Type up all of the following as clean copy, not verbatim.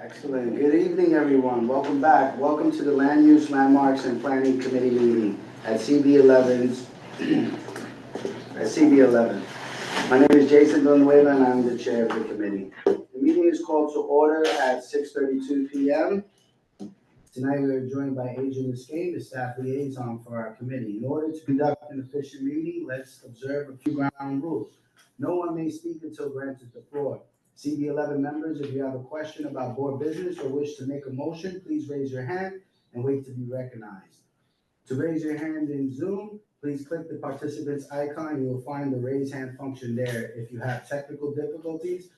Excellent. Good evening, everyone. Welcome back. Welcome to the Land Use, Landmarks, and Planning Committee meeting at CB11's at CB11. My name is Jason Villanueva, and I'm the chair of the committee. The meeting is called to order at 6:32 p.m. Tonight, we are joined by Adrian Escape, the staff liaison for our committee. In order to conduct an efficient meeting, let's observe a few ground rules. No one may speak until granted the floor. CB11 members, if you have a question about board business or wish to make a motion, please raise your hand and wait to be recognized. To raise your hand in Zoom, please click the participants icon and you will find the raise hand function there. If you have technical difficulties,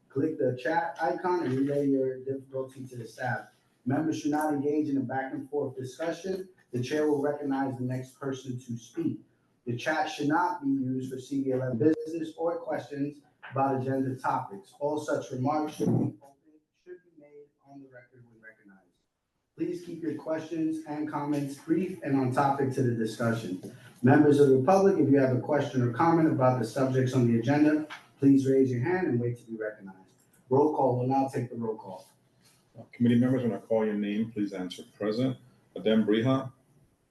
click the chat icon and relay your difficulty to the staff. Members should not engage in a back and forth discussion. The chair will recognize the next person to speak. The chat should not be used for CB11 business or questions about agenda topics. All such remarks should be made on the record when recognized. Please keep your questions and comments brief and on topic to the discussion. Members of the public, if you have a question or comment about the subjects on the agenda, please raise your hand and wait to be recognized. Roll call. We'll now take the roll call. Committee members, when I call your name, please answer present. Adem Briha.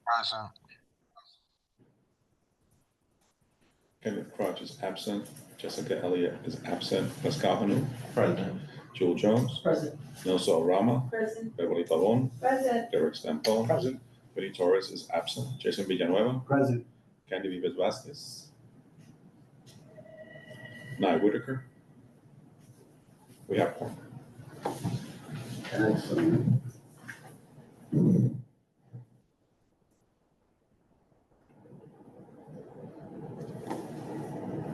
Present. Kenneth Crutch is absent. Jessica Elliott is absent. Pascal Hanu. Present. Jewel Jones. Present. Nelson Rama. Present. Beverly Pavon. Present. Derek Stampone. Present. Vinny Torres is absent. Jason Villanueva. Present. Candy Vives Vasquez. Nye Whitaker. We have one. Excellent.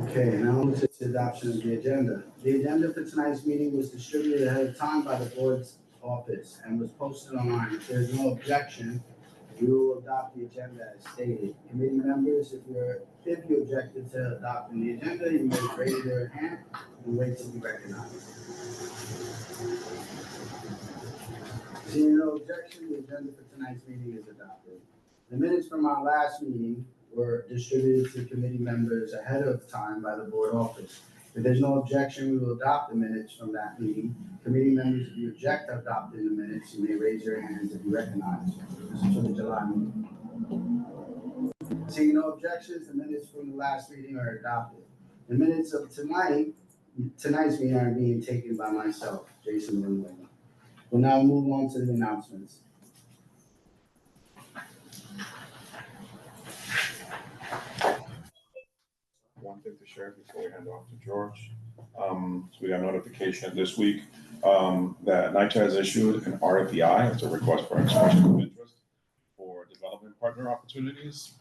Okay, now to the adoption of the agenda. The agenda for tonight's meeting was distributed ahead of time by the board's office and was posted online. If there's no objection, we will adopt the agenda as stated. Committee members, if you objected to adopting the agenda, you may raise your hand and wait to be recognized. Seeing no objection, the agenda for tonight's meeting is adopted. The minutes from our last meeting were distributed to committee members ahead of time by the board office. If there's no objection, we will adopt the minutes from that meeting. Committee members, if you object to adopting the minutes, you may raise your hands to be recognized. This is for the July meeting. Seeing no objections, the minutes from the last meeting are adopted. The minutes of tonight's meeting are being taken by myself, Jason Villanueva. We'll now move on to the announcements. One thing to share before we hand off to George. So we got notification this week that NYCHA has issued an RFEI, it's a request for expression of interest for development partner opportunities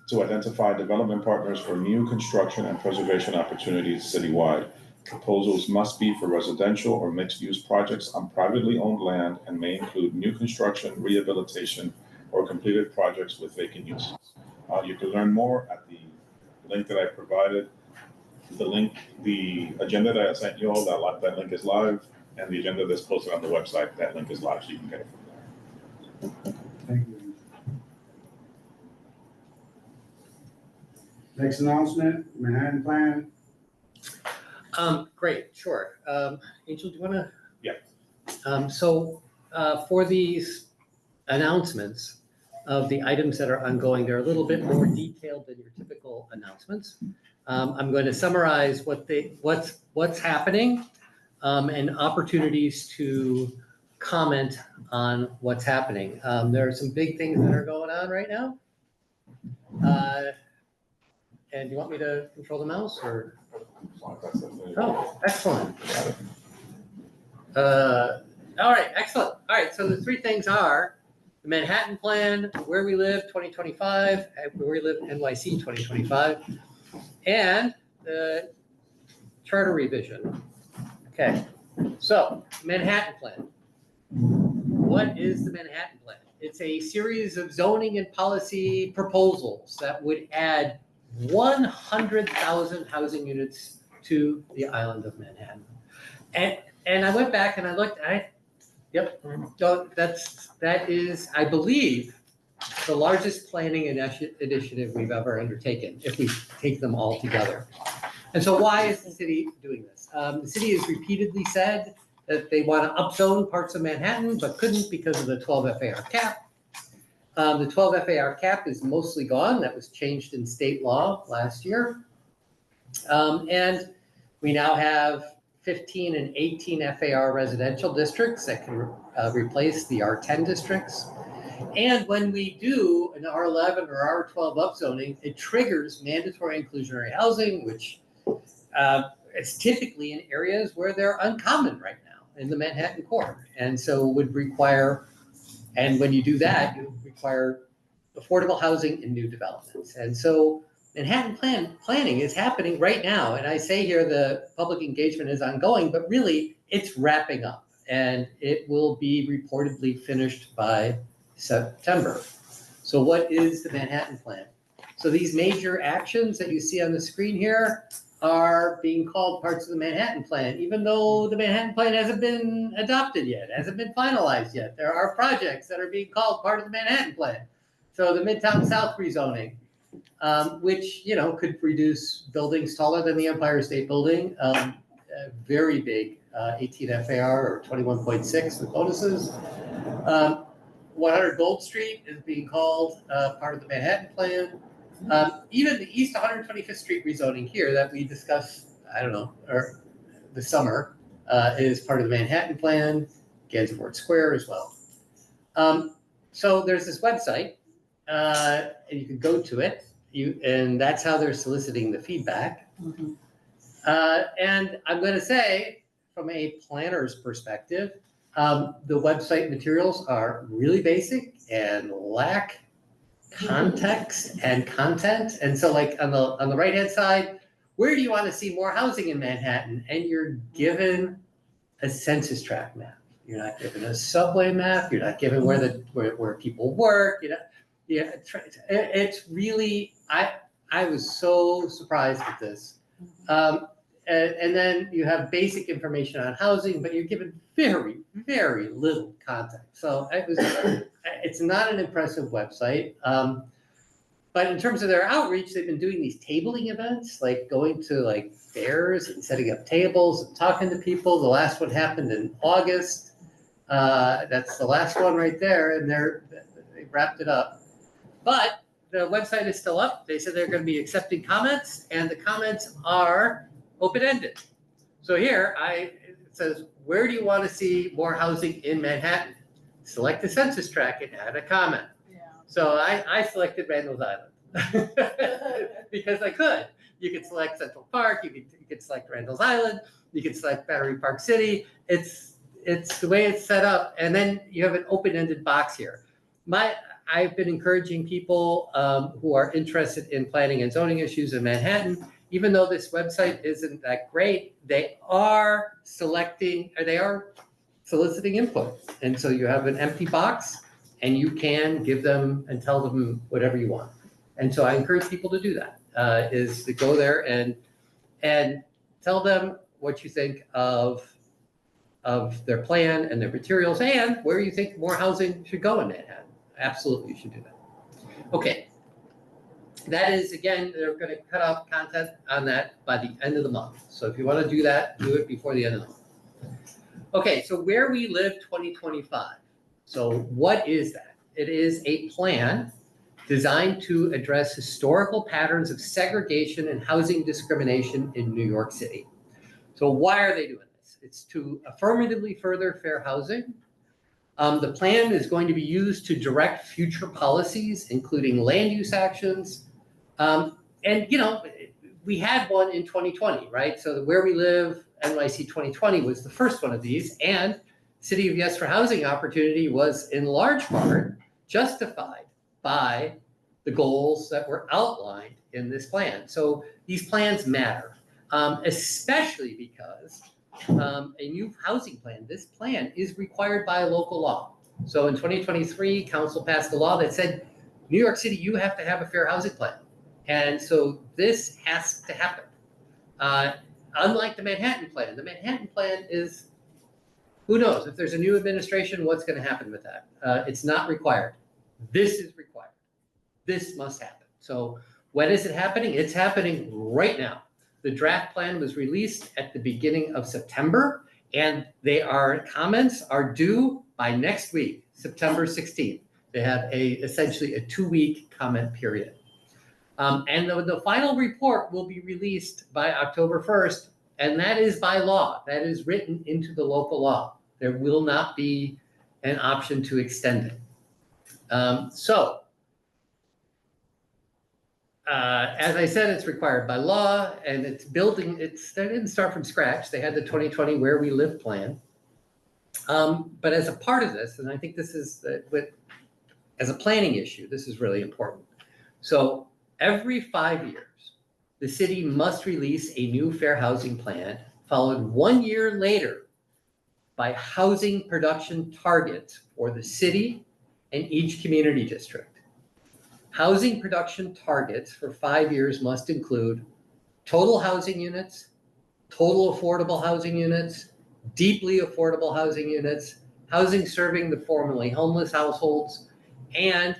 to identify development partners for new construction and preservation opportunities citywide. Proposals must be for residential or mixed-use projects on privately owned land and may include new construction, rehabilitation, or completed projects with vacant uses. You can learn more at the link that I provided. The agenda that I sent you all, that link is live, and the agenda that's posted on the website, that link is live, so you can get it from there. Thank you. Next announcement, Manhattan Plan. Great, sure. Angel, do you want to? Yeah. For these announcements of the items that are ongoing, they're a little bit more detailed than your typical announcements. I'm going to summarize what's happening and opportunities to comment on what's happening. There are some big things that are going on right now. And you want me to control the mouse or? Oh, excellent. All right, excellent. All right, so the three things are the Manhattan Plan, Where We Live 2025, Where We Live NYC 2025, and the charter revision. Okay, so Manhattan Plan. What is the Manhattan Plan? It's a series of zoning and policy proposals that would add 100,000 housing units to the island of Manhattan. And I went back and I looked at, yep, so that is, I believe, the largest planning initiative we've ever undertaken, if we take them all together. And so why is the city doing this? The city has repeatedly said that they want to upzone parts of Manhattan, but couldn't because of the 12 FAR cap. The 12 FAR cap is mostly gone. That was changed in state law last year. And we now have 15 and 18 FAR residential districts that can replace the R10 districts. And when we do an R11 or R12 upzoning, it triggers mandatory inclusionary housing, which is typically in areas where they're uncommon right now in the Manhattan core. And so would require, and when you do that, you require affordable housing in new developments. And so Manhattan planning is happening right now. And I say here the public engagement is ongoing, but really it's wrapping up and it will be reportedly finished by September. So what is the Manhattan plan? So these major actions that you see on the screen here are being called parts of the Manhattan plan, even though the Manhattan plan hasn't been adopted yet, hasn't been finalized yet. There are projects that are being called part of the Manhattan plan. So the Midtown South rezoning, which, you know, could reduce buildings taller than the Empire State Building, very big 18 FAR or 21.6 with bonuses. 100 Gold Street is being called part of the Manhattan plan. Even the East 125th Street rezoning here that we discussed, I don't know, or the summer, is part of the Manhattan plan, Gansevoort Square as well. So there's this website, and you can go to it, and that's how they're soliciting the feedback. Mm-hmm. And I'm going to say, from a planner's perspective, the website materials are really basic and lack context and content. And so like on the right-hand side, where do you want to see more housing in Manhattan? And you're given a census tract map. You're not given a subway map. You're not given where people work. You know, yeah, it's really, I was so surprised at this. And then you have basic information on housing, but you're given very, very little context. So it's not an impressive website. But in terms of their outreach, they've been doing these tabling events, like going to like fairs and setting up tables and talking to people. The last one happened in August. That's the last one right there, and they wrapped it up. But the website is still up. They said they're going to be accepting comments, and the comments are open-ended. So here, it says, where do you want to see more housing in Manhattan? Select the census tract and add a comment. Yeah. So I selected Randall's Island because I could. You could select Central Park, you could select Randall's Island, you could select Battery Park City. It's the way it's set up, and then you have an open-ended box here. I've been encouraging people who are interested in planning and zoning issues in Manhattan, even though this website isn't that great, they are soliciting input. And so you have an empty box and you can give them and tell them whatever you want. And so I encourage people to do that, is to go there and tell them what you think of their plan and their materials and where you think more housing should go in Manhattan. Absolutely, you should do that. Okay. That is, again, they're going to cut off content on that by the end of the month. So if you want to do that, do it before the end of the month. Okay, so where we live 2025. So what is that? It is a plan designed to address historical patterns of segregation and housing discrimination in New York City. So why are they doing this? It's to affirmatively further fair housing. The plan is going to be used to direct future policies, including land use actions. And, you know, we had one in 2020, right? So the Where We Live NYC 2020 was the first one of these. And City of Yes for Housing Opportunity was in large part justified by the goals that were outlined in this plan. So these plans matter, especially because a new housing plan, this plan is required by a local law. So in 2023, council passed a law that said, New York City, you have to have a fair housing plan. And so this has to happen. Unlike the Manhattan plan is, who knows, if there's a new administration, what's going to happen with that? It's not required. This is required. This must happen. So when is it happening? It's happening right now. The draft plan was released at the beginning of September, And comments are due by next week, September 16th. They have essentially a 2-week comment period. And the final report will be released by October 1st, and that is by law. That is written into the local law. There will not be an option to extend it. As I said, it's required by law, and they didn't start from scratch. They had the 2020 Where We Live plan. But as a part of this, and I think this is, as a planning issue, this is really important. So every 5 years, the city must release a new fair housing plan, followed 1 year later by housing production targets for the city and each community district. Housing production targets for 5 years must include total housing units, total affordable housing units, deeply affordable housing units, housing serving the formerly homeless households, and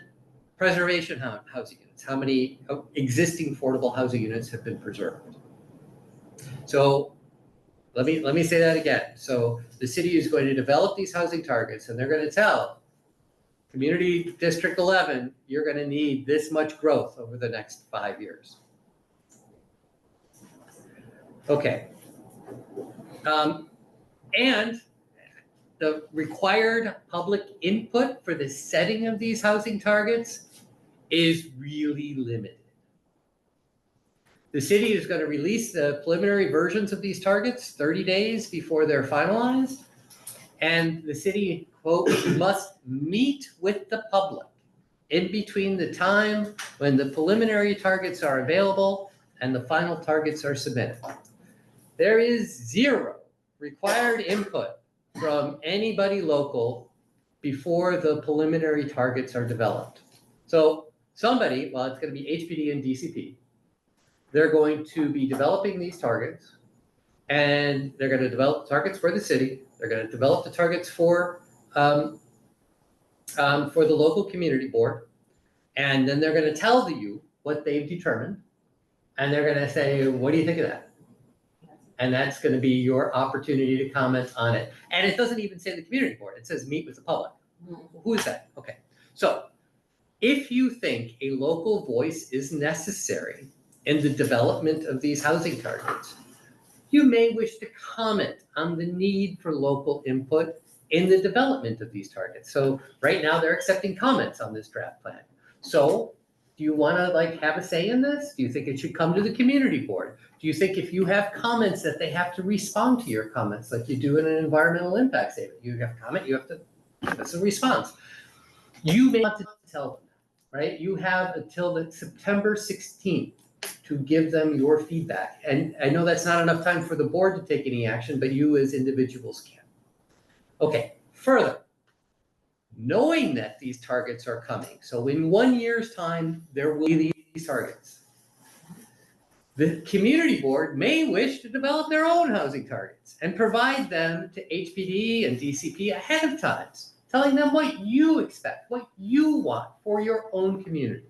preservation housing units. How many existing affordable housing units have been preserved? So let me say that again. So the city is going to develop these housing targets, and they're going to tell Community District 11, you're going to need this much growth over the next 5 years. Okay. And the required public input for the setting of these housing targets is really limited. The city is going to release the preliminary versions of these targets 30 days before they're finalized. And the city, quote, must meet with the public in between the time when the preliminary targets are available and the final targets are submitted. There is zero required input from anybody local before the preliminary targets are developed. So somebody, well, it's going to be HPD and DCP, they're going to be developing these targets, and they're going to develop targets for the city. They're going to develop the targets for the local community board, and then they're going to tell you what they've determined, and they're going to say, what do you think of that? And that's going to be your opportunity to comment on it. And it doesn't even say the community board. It says meet with the public. Who is that? Okay. So if you think a local voice is necessary in the development of these housing targets, you may wish to comment on the need for local input in the development of these targets. So right now they're accepting comments on this draft plan. So do you want to have a say in this? Do you think it should come to the community board? Do you think if you have comments that they have to respond to your comments like you do in an environmental impact statement? You have a comment, you have to, that's a response. You may want to tell them that, right? You have until the September 16th to give them your feedback. And I know that's not enough time for the board to take any action, but you as individuals can. Okay, further, knowing that these targets are coming, so in 1 year's time, there will be these targets. The community board may wish to develop their own housing targets and provide them to HPD and DCP ahead of time, telling them what you expect, what you want for your own community,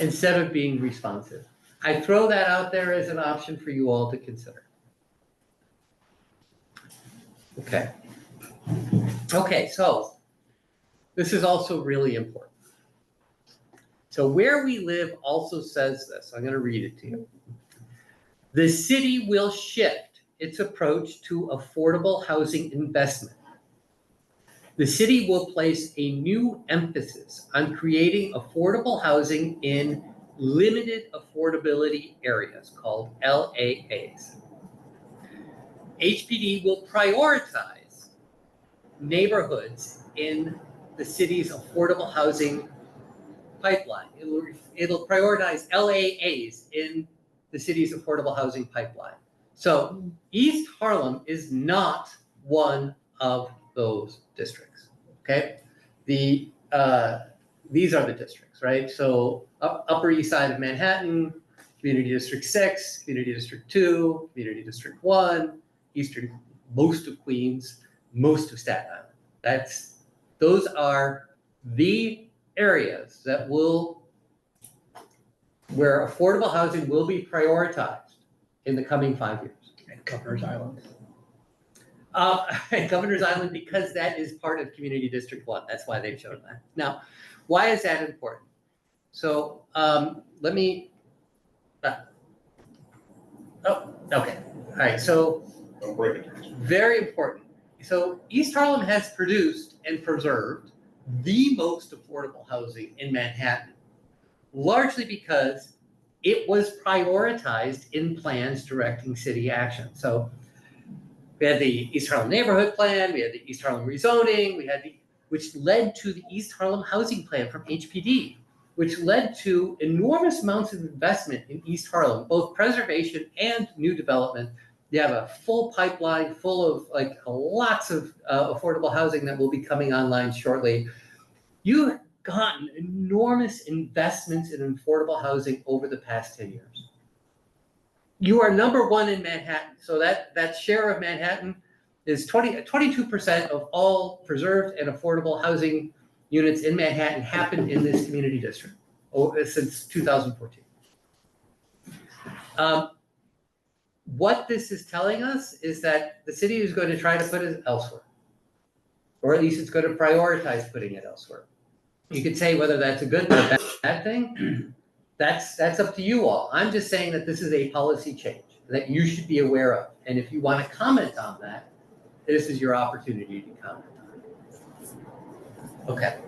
instead of being responsive. I throw that out there as an option for you all to consider. Okay. Okay, so this is also really important. So Where We Live also says this. I'm going to read it to you. The city will shift its approach to affordable housing investment. The city will place a new emphasis on creating affordable housing in limited affordability areas called LAAs. HPD will prioritize neighborhoods in the city's affordable housing pipeline. It'll prioritize LAAs in the city's affordable housing pipeline. So East Harlem is not one of those districts, okay? These are the districts, right? So Upper East Side of Manhattan, Community District 6, Community District 2, Community District 1, Eastern, most of Queens, most of Staten Island. Those are the areas that where affordable housing will be prioritized in the coming 5 years. Governor's Island. Governor's Island, because that is part of Community District 1. That's why they've shown that. Now, why is that important? So let me, oh, okay. All right, so Don't break it. very important. So East Harlem has produced and preserved the most affordable housing in Manhattan, largely because it was prioritized in plans directing city action. So we had the East Harlem Neighborhood Plan, we had the East Harlem rezoning, which led to the East Harlem Housing Plan from HPD, which led to enormous amounts of investment in East Harlem, both preservation and new development. You have a full pipeline full of like lots of affordable housing that will be coming online shortly. You've gotten enormous investments in affordable housing over the past 10 years. You are number one in Manhattan. So that share of Manhattan is 22% of all preserved and affordable housing units in Manhattan happened in this community district since 2014. What this is telling us is that the city is going to try to put it elsewhere, or at least it's going to prioritize putting it elsewhere. You could say whether that's a good or a bad thing. That's up to you all. I'm just saying that this is a policy change that you should be aware of. And if you want to comment on that, this is your opportunity to comment on it. Okay.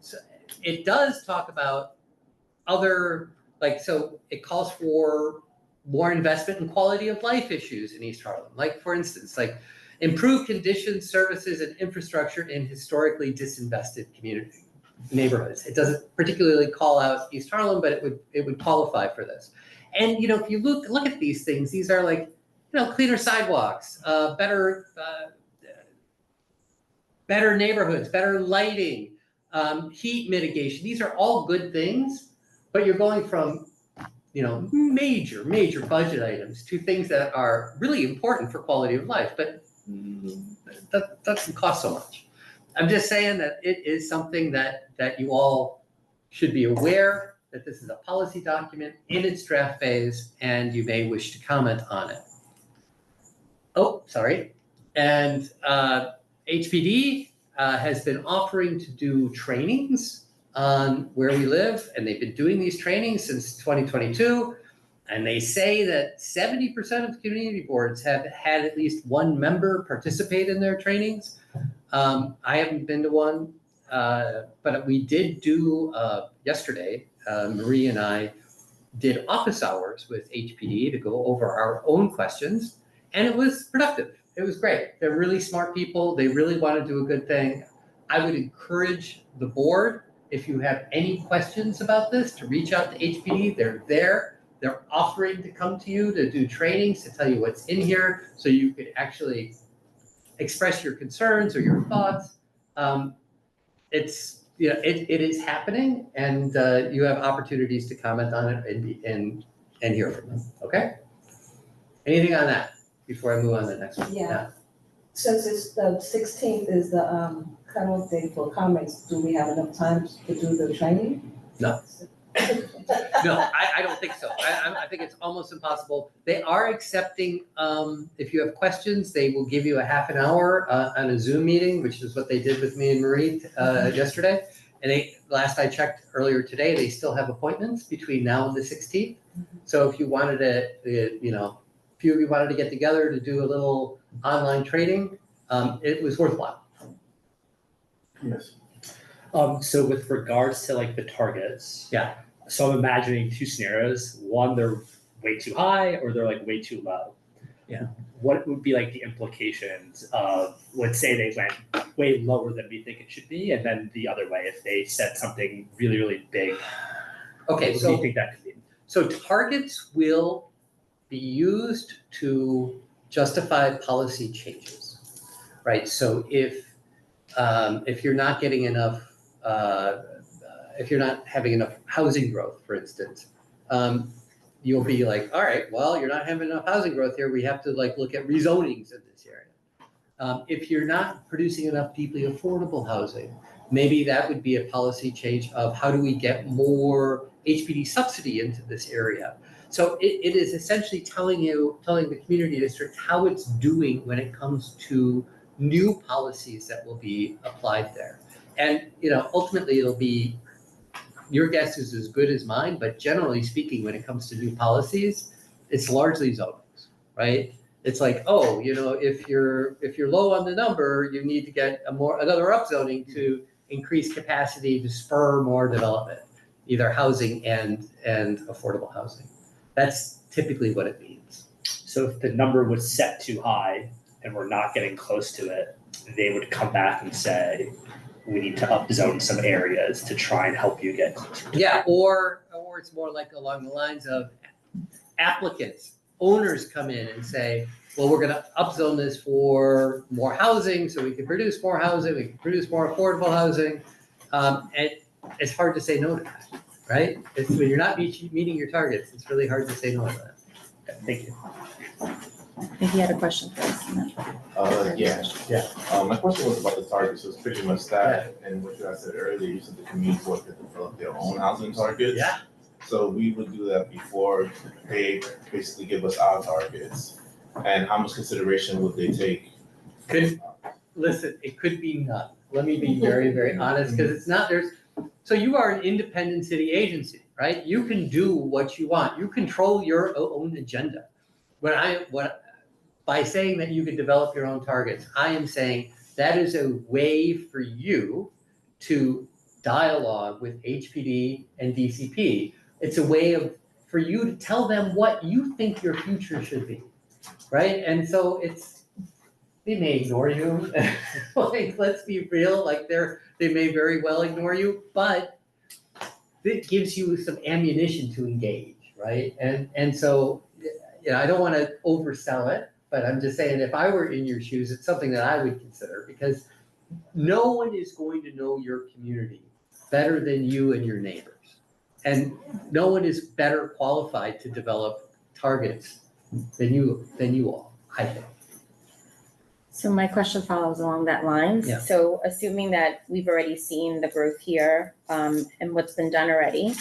So it does talk about other, so it calls for more investment in quality of life issues in East Harlem. Like, for instance, improved conditions, services, and infrastructure in historically disinvested community neighborhoods. It doesn't particularly call out East Harlem, but it would qualify for this. And if you look at these things, these are cleaner sidewalks, better neighborhoods, better lighting, heat mitigation. These are all good things, but you're going from major budget items to things that are really important for quality of life, but that doesn't cost so much. I'm just saying that it is something that you all should be aware that this is a policy document in its draft phase, and you may wish to comment on it. Oh, sorry. And HPD has been offering to do trainings on where we live, and they've been doing these trainings since 2022. And they say that 70% of community boards have had at least one member participate in their trainings. I haven't been to one, but we did do yesterday. Marie and I did office hours with HPD to go over our own questions, and it was productive. It was great. They're really smart people. They really want to do a good thing. I would encourage the board, if you have any questions about this, to reach out to HPD. They're there. They're offering to come to you to do trainings, to tell you what's in here, so you could actually express your concerns or your thoughts. It is happening, and you have opportunities to comment on it and hear from them. Okay. Anything on that before I move on to the next one? Yeah. Since it's the 16th is the cutoff date for comments, do we have enough time to do the training? No. No, I don't think so. I think it's almost impossible. They are accepting, if you have questions, they will give you a half an hour on a Zoom meeting, which is what they did with me and Marie yesterday. And last I checked earlier today, they still have appointments between now and the 16th. So if you wanted to, if few of you wanted to get together to do a little online training, it was worthwhile. Yes. So with regards to the targets. Yeah. So I'm imagining two scenarios. One, they're way too high, or they're way too low. Yeah. What would be the implications of, let's say they went way lower than we think it should be, and then the other way, if they said something really, really big. Okay, what do you think that could be? So targets will be used to justify policy changes, right? So if you're not getting enough, if you're not having enough housing growth, for instance, you'll be all right, well, you're not having enough housing growth here. We have to look at rezonings in this area. If you're not producing enough deeply affordable housing, maybe that would be a policy change of how do we get more HPD subsidy into this area. So it is essentially telling the community district how it's doing when it comes to new policies that will be applied there. And, ultimately it'll be, your guess is as good as mine, but generally speaking, when it comes to new policies, it's largely zonings, right? It's like, if you're low on the number, you need to get another upzoning to increase capacity to spur more development, either housing and affordable housing. That's typically what it means. So if the number was set too high and we're not getting close to it, they would come back and say, we need to upzone some areas to try and help you get closer. Yeah, or it's more like along the lines of applicants, owners come in and say, well, we're gonna upzone this for more housing, so we can produce more housing, we can produce more affordable housing. And it's hard to say no to that, right? When you're not meeting your targets, it's really hard to say no to that. Okay, thank you. I think you had a question for us. Yeah. Yeah. My question was about the targets, so it's pretty much that, and what you guys said earlier, you said the community board could develop their own housing targets. Yeah. So we would do that before they basically give us our targets, and how much consideration would they take? Listen, it could be none. Let me be very, very honest, because it's not, so you are an independent city agency, right? You can do what you want. You control your own agenda. By saying that you can develop your own targets, I am saying that is a way for you to dialogue with HPD and DCP. It's a way for you to tell them what you think your future should be, right? And so they may ignore you. Like, let's be real, they may very well ignore you, but it gives you some ammunition to engage, right? And so, I don't want to oversell it, but I'm just saying, if I were in your shoes, it's something that I would consider, because no one is going to know your community better than you and your neighbors. And no one is better qualified to develop targets than you all, I think. So my question follows along that lines. Yeah. So assuming that we've already seen the growth here, and what's been done already,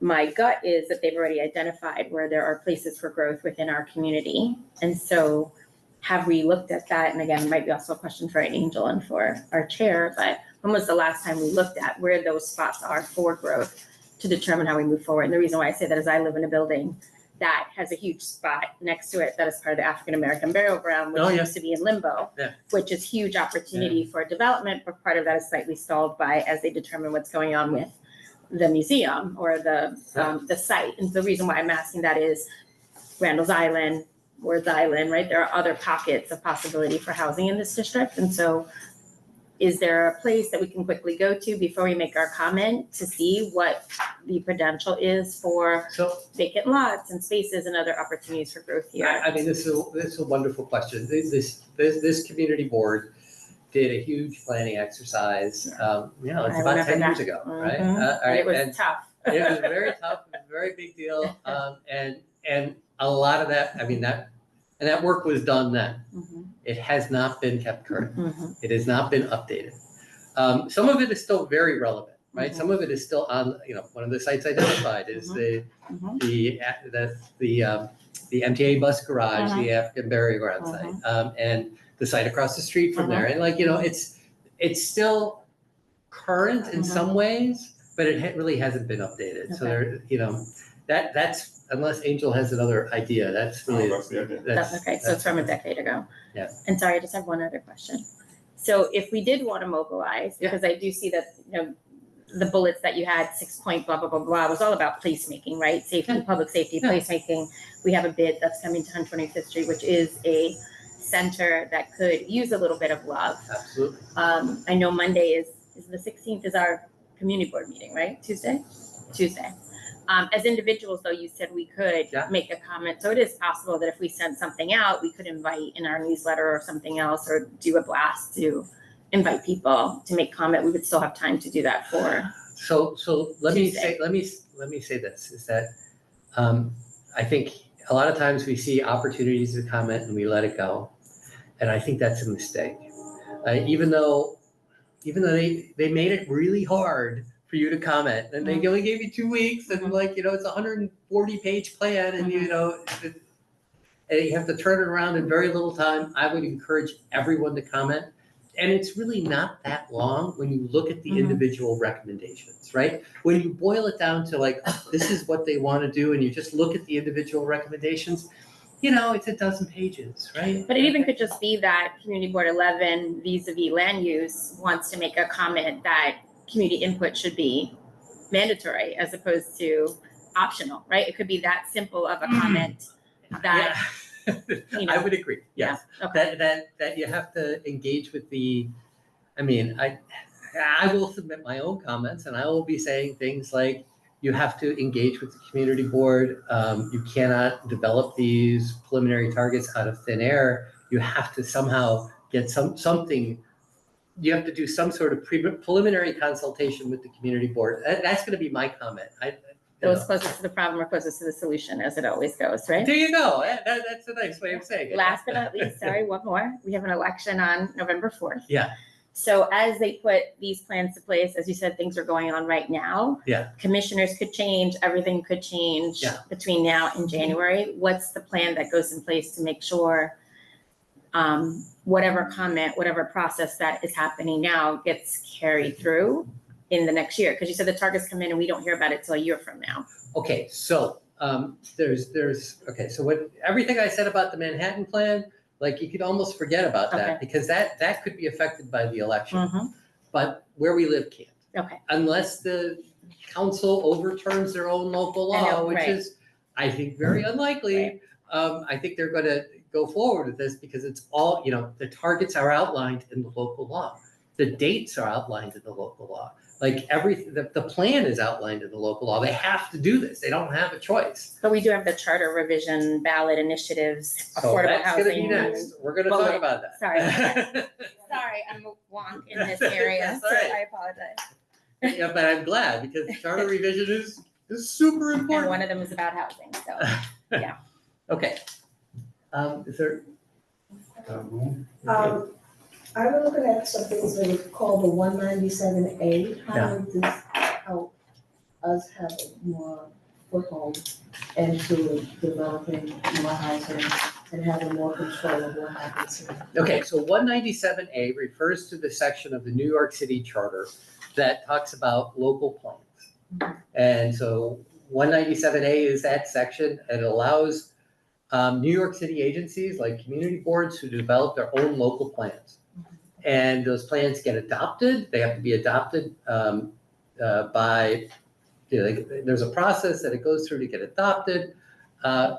my gut is that they've already identified where there are places for growth within our community. And so have we looked at that? And again, it might be also a question for Angel and for our chair, but when was the last time we looked at where those spots are for growth to determine how we move forward? And the reason why I say that is I live in a building that has a huge spot next to it that is part of the African American burial ground, which used to be in limbo, which is huge opportunity for development, but part of that is slightly stalled by as they determine what's going on with the museum or the site. And the reason why I'm asking that is Randall's Island, Ward's Island, right? There are other pockets of possibility for housing in this district. And so is there a place that we can quickly go to before we make our comment to see what the potential is for vacant lots and spaces and other opportunities for growth here? I mean, this is a wonderful question. This community board did a huge planning exercise. It's about 10 years ago, right? And it was tough. It was very tough, a very big deal, and a lot of that. I mean that work was done then. It has not been kept current. It has not been updated. Some of it is still very relevant, right? Some of it is still on. One of the sites identified is the MTA bus garage, the African burial ground site, and the site across the street from there. And it's still current in some ways, but it really hasn't been updated. So that's unless Angel has another idea, that's really That's the idea. That's okay. So it's from a decade ago. Yeah. And sorry, I just have one other question. So if we did want to mobilize, because I do see that the bullets that you had, 6-point blah blah blah blah, was all about placemaking, right? Safety, public safety, placemaking. We have a bid that's coming to 125th Street, which is a center that could use a little bit of love. Absolutely. I know Monday is the 16th is our community board meeting, right? Tuesday. As individuals, though, you said we could make a comment. So it is possible that if we sent something out, we could invite in our newsletter or something else, or do a blast to invite people to make comment. We would still have time to do that for. So let me say this is that I think a lot of times we see opportunities to comment and we let it go, and I think that's a mistake. Even though they made it really hard for for you to comment, and they only gave you 2 weeks, and like, it's a 140-page plan, and and you have to turn it around in very little time. I would encourage everyone to comment. And it's really not that long when you look at the individual recommendations, right? When you boil it down to like, this is what they want to do, and you just look at the individual recommendations, it's a dozen pages, right? But it even could just be that Community Board 11 vis-a-vis land use wants to make a comment that community input should be mandatory as opposed to optional, right? It could be that simple of a comment that, I would agree, yes. okay. That you have to engage with I will submit my own comments, and I will be saying things like, you have to engage with the community board. You cannot develop these preliminary targets out of thin air. You have to somehow get something. You have to do some sort of preliminary consultation with the community board. That's going to be my comment. Those closest to the problem are closest to the solution, as it always goes, right? There you go. That's a nice way of saying it. Last but not least, sorry, one more. We have an election on November 4th. Yeah. So as they put these plans to place, as you said, things are going on right now. Yeah. Commissioners could change, everything could change between now and January. What's the plan that goes in place to make sure whatever comment, whatever process that is happening now gets carried through in the next year? Because you said the targets come in and we don't hear about it till a year from now. Okay, so so everything I said about the Manhattan Plan, like you could almost forget about that because that could be affected by the election. But where we live can't. Okay. Unless the council overturns their own local law, which is, I think, very unlikely. I think they're going to go forward with this because it's all, the targets are outlined in the local law. The dates are outlined in the local law. Like the plan is outlined in the local law. They have to do this. They don't have a choice. But we do have the charter revision, ballot initiatives, affordable that's going to be housing. next. We're going to talk about that. Sorry. Sorry, I'm a wonk in this area, so I apologize. Yeah, but I'm glad because charter revision is super important. And one of them is about housing, so, yeah. Okay. Is there? I was looking at some things that are called the 197A. How would this help us have a more foothold into developing more housing and having more control of what happens here? Okay, so 197A refers to the section of the New York City Charter that talks about local plans. And so 197A is that section. It allows New York City agencies like community boards to develop their own local plans. And those plans get adopted. They have to be adopted by, there's a process that it goes through to get adopted. And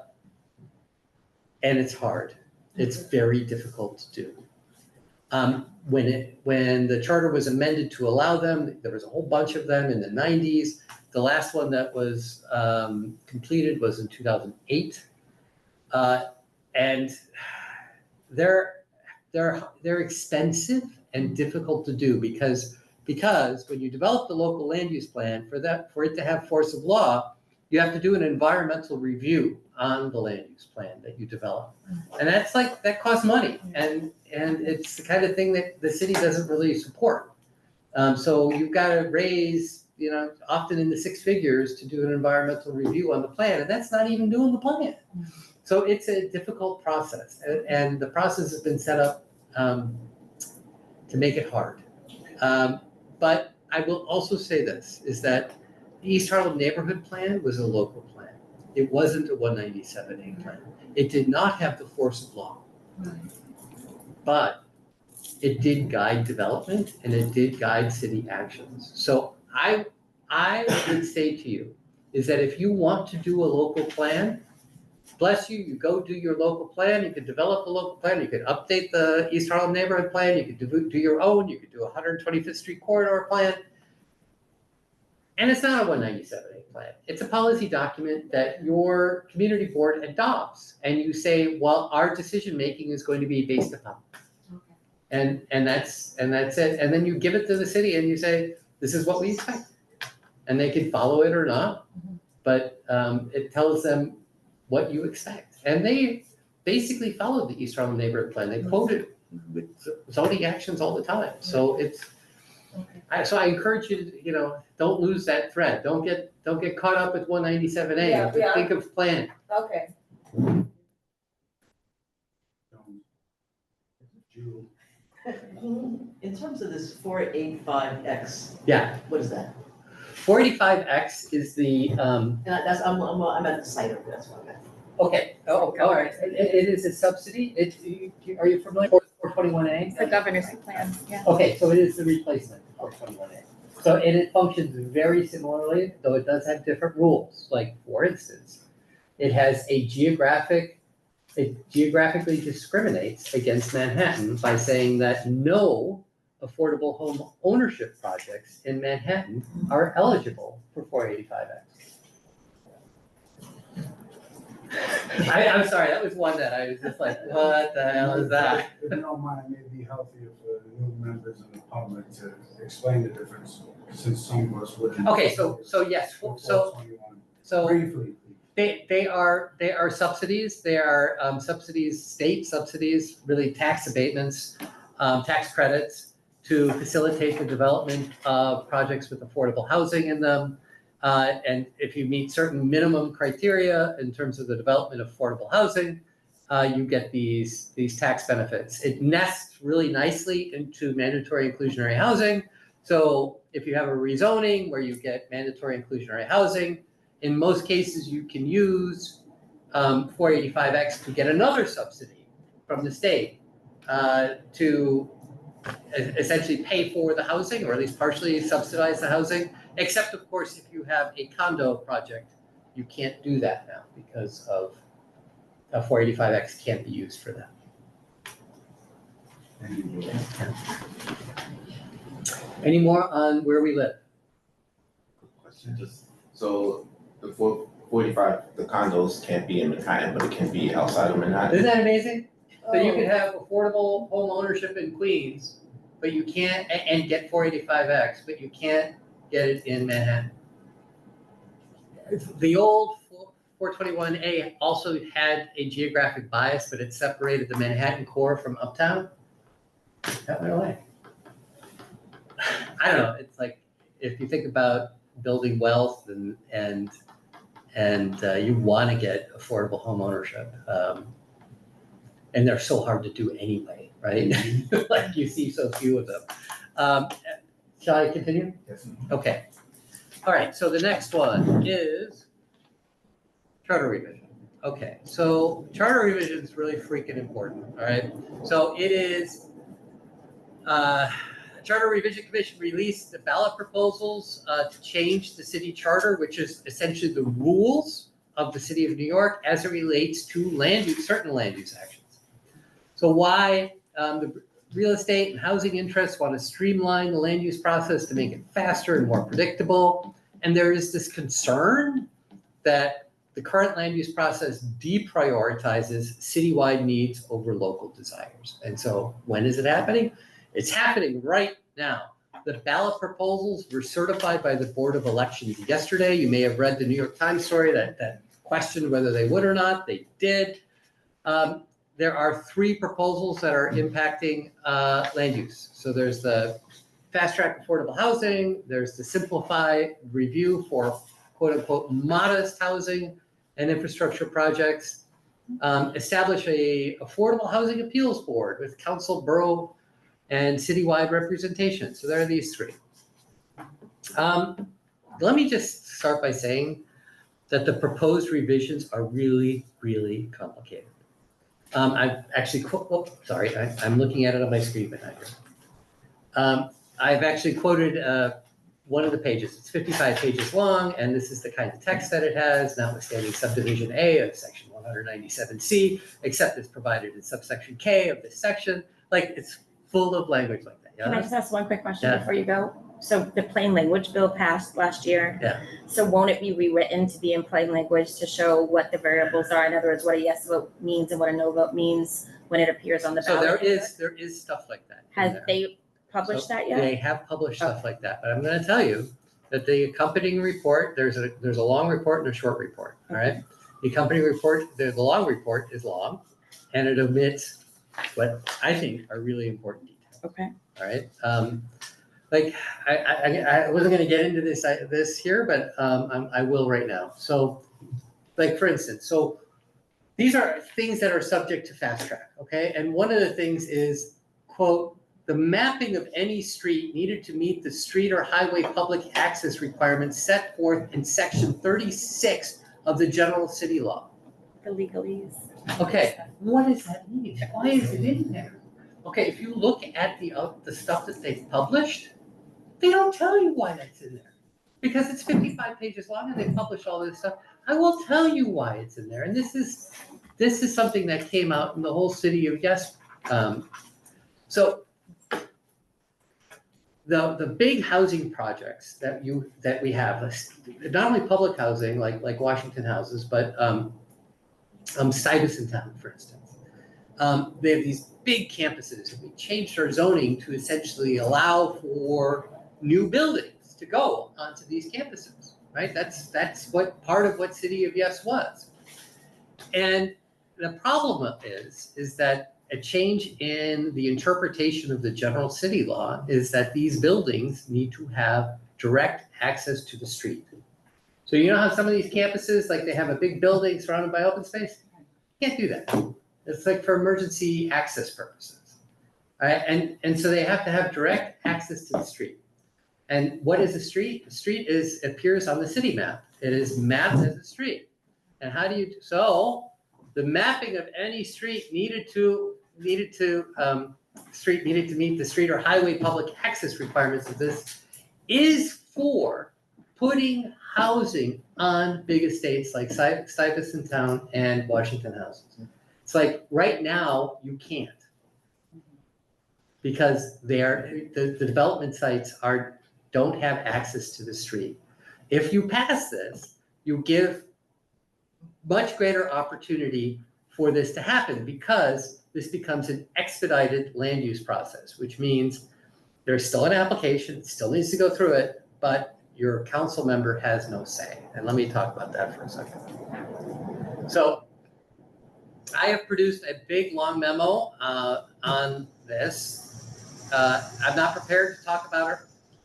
it's hard. It's very difficult to do. When the charter was amended to allow them, there was a whole bunch of them in the 90s. The last one that was completed was in 2008. And they're expensive and difficult to do because when you develop the local land use plan, for it to have force of law, you have to do an environmental review on the land use plan that you develop. And that costs money. And it's the kind of thing that the city doesn't really support. So you've got to raise, often in the six figures to do an environmental review on the plan, and that's not even doing the plan. So it's a difficult process, and the process has been set up to make it hard. But I will also say this, is that the East Harlem Neighborhood Plan was a local plan. It wasn't a 197A plan. It did not have the force of law. But it did guide development and it did guide city actions. So I would say to you is that if you want to do a local plan, bless you, you go do your local plan, you could develop a local plan, you could update the East Harlem Neighborhood Plan, you could do your own, you could do a 125th Street Corridor Plan. And it's not a 197A plan. It's a policy document that your community board adopts. And you say, well, our decision-making is going to be based upon. And that's it. And then you give it to the city and you say, this is what we expect. And they can follow it or not, but it tells them what you expect. And they basically followed the East Harlem Neighborhood Plan. They quoted with zoning actions all the time. So it's So I encourage you to, don't lose that thread. Don't get caught up with 197A. Yeah, yeah. Think of planning. Okay. In terms of this 485X, Yeah, what is that? 485X is the, And that's, I'm at the site of this one. okay, all right. It is a subsidy. Are you familiar with 421A? It's the governor's plan, yeah. Okay, so it is the replacement of 421A. So, and it functions very similarly, though it does have different rules. Like, for instance, it geographically discriminates against Manhattan by saying that no affordable home ownership projects in Manhattan are eligible for 485X. I'm sorry, that was one that I was just like, what the hell is that? If you don't mind, it may be healthier for the new members and the public to explain the difference, since some of us wouldn't. Okay, so yes, so Briefly, please. they are subsidies. They are subsidies, state subsidies, really tax abatements, tax credits to facilitate the development of projects with affordable housing in them. And if you meet certain minimum criteria in terms of the development of affordable housing, you get these tax benefits. It nests really nicely into mandatory inclusionary housing. So if you have a rezoning where you get mandatory inclusionary housing, in most cases you can use 485X to get another subsidy from the state to essentially pay for the housing, or at least partially subsidize the housing. Except, of course, if you have a condo project, you can't do that now because of 485X can't be used for that. Any more on where we live? Question, so the 445, the condos can't be in Manhattan, but it can be outside of Manhattan. Isn't that amazing? So you could have affordable home ownership in Queens, but you can't, and get 485X, but you can't get it in Manhattan. The old 421A also had a geographic bias, but it separated the Manhattan core from uptown. That went away. I don't know, it's like, if you think about building wealth and you want to get affordable home ownership, and they're so hard to do anyway, right? Like you see so few of them. Shall I continue? Yes. Okay. All right, so the next one is charter revision. Okay, so charter revision is really freaking important, all right? So it is, Charter Revision Commission released the ballot proposals to change the city charter, which is essentially the rules of the city of New York as it relates to certain land use actions. So why the real estate and housing interests want to streamline the land use process to make it faster and more predictable. And there is this concern that the current land use process deprioritizes citywide needs over local desires. And so when is it happening? It's happening right now. The ballot proposals were certified by the Board of Elections yesterday. You may have read the New York Times story that questioned whether they would or not. They did. There are 3 proposals that are impacting land use. So there's the fast track affordable housing, there's the simplify review for quote unquote modest housing and infrastructure projects, establish a affordable housing appeals board with council, borough, and citywide representation. So there are these 3. Let me just start by saying that the proposed revisions are really, really complicated. I've actually, I'm looking at it on my screen, but not here. I've actually quoted one of the pages. It's 55 pages long, and this is the kind of text that it has, notwithstanding subdivision A of section 197C, except it's provided in subsection K of this section. Like, it's full of language like that. Can I just ask one quick question Yeah. before you go? So the plain language bill passed last year. Yeah. So won't it be rewritten to be in plain language to show what the variables are? In other words, what a yes vote means and what a no vote means when it appears on the So ballot? there is stuff like that. in Has there. they published So that yet? They have published stuff like that, but I'm going to tell you that the accompanying report, there's a long report and a short report, all right? The accompanying report, the long report is long, and it omits what I think are really important details. Okay. All right. like, I wasn't gonna get into this here, but I will right now. So, like, for instance, so these are things that are subject to fast track, okay? And one of the things is, quote, the mapping of any street needed to meet the street or highway public access requirements set forth in section 36 of the general city law. The legalese. Okay, what does that mean? Why is it in there? Okay, if you look at the stuff that they've published, they don't tell you why that's in there. Because it's 55 pages long and they publish all this stuff. I will tell you why it's in there. And this is something that came out in the whole city of Yes. So the big housing projects that we have, not only public housing like Washington houses, but Stuyvesant Town, for instance. They have these big campuses, and we changed our zoning to essentially allow for new buildings to go onto these campuses, right? That's what part of what City of Yes was. And the problem is that a change in the interpretation of the general city law is that these buildings need to have direct access to the street. So you know how some of these campuses, like they have a big building surrounded by open space? You can't do that. It's like for emergency access purposes. Right? And so they have to have direct access to the street. And what is a street? A street appears on the city map. It is mapped as a street. And how do you, so the mapping of any street needed to meet the street or highway public access requirements of this is for putting housing on big estates like Stuyvesant Town and Washington houses. It's like right now you can't, because the development sites don't have access to the street. If you pass this, you give much greater opportunity for this to happen, because this becomes an expedited land use process, which means there's still an application, it still needs to go through it, but your council member has no say. And let me talk about that for a second. So I have produced a big, long memo on this. I'm not prepared to talk about it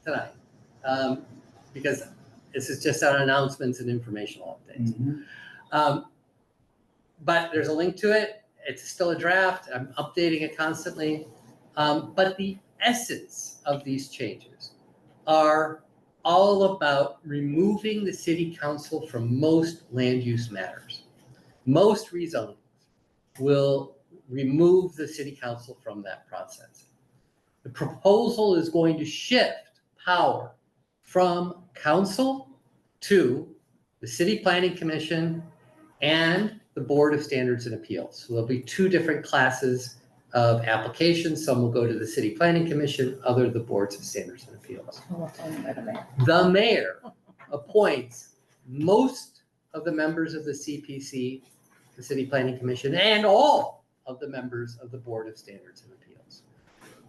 tonight because this is just on announcements and informational updates. Mm-hmm. But there's a link to it. It's still a draft. I'm updating it constantly. But the essence of these changes are all about removing the city council from most land use matters. Most rezonings will remove the city council from that process. The proposal is going to shift power from council to the City Planning Commission and the Board of Standards and Appeals. So there'll be two different classes of applications. Some will go to the City Planning Commission, other the Boards of Standards and Appeals. The mayor appoints most of the members of the CPC, the City Planning Commission, and all of the members of the Board of Standards and Appeals.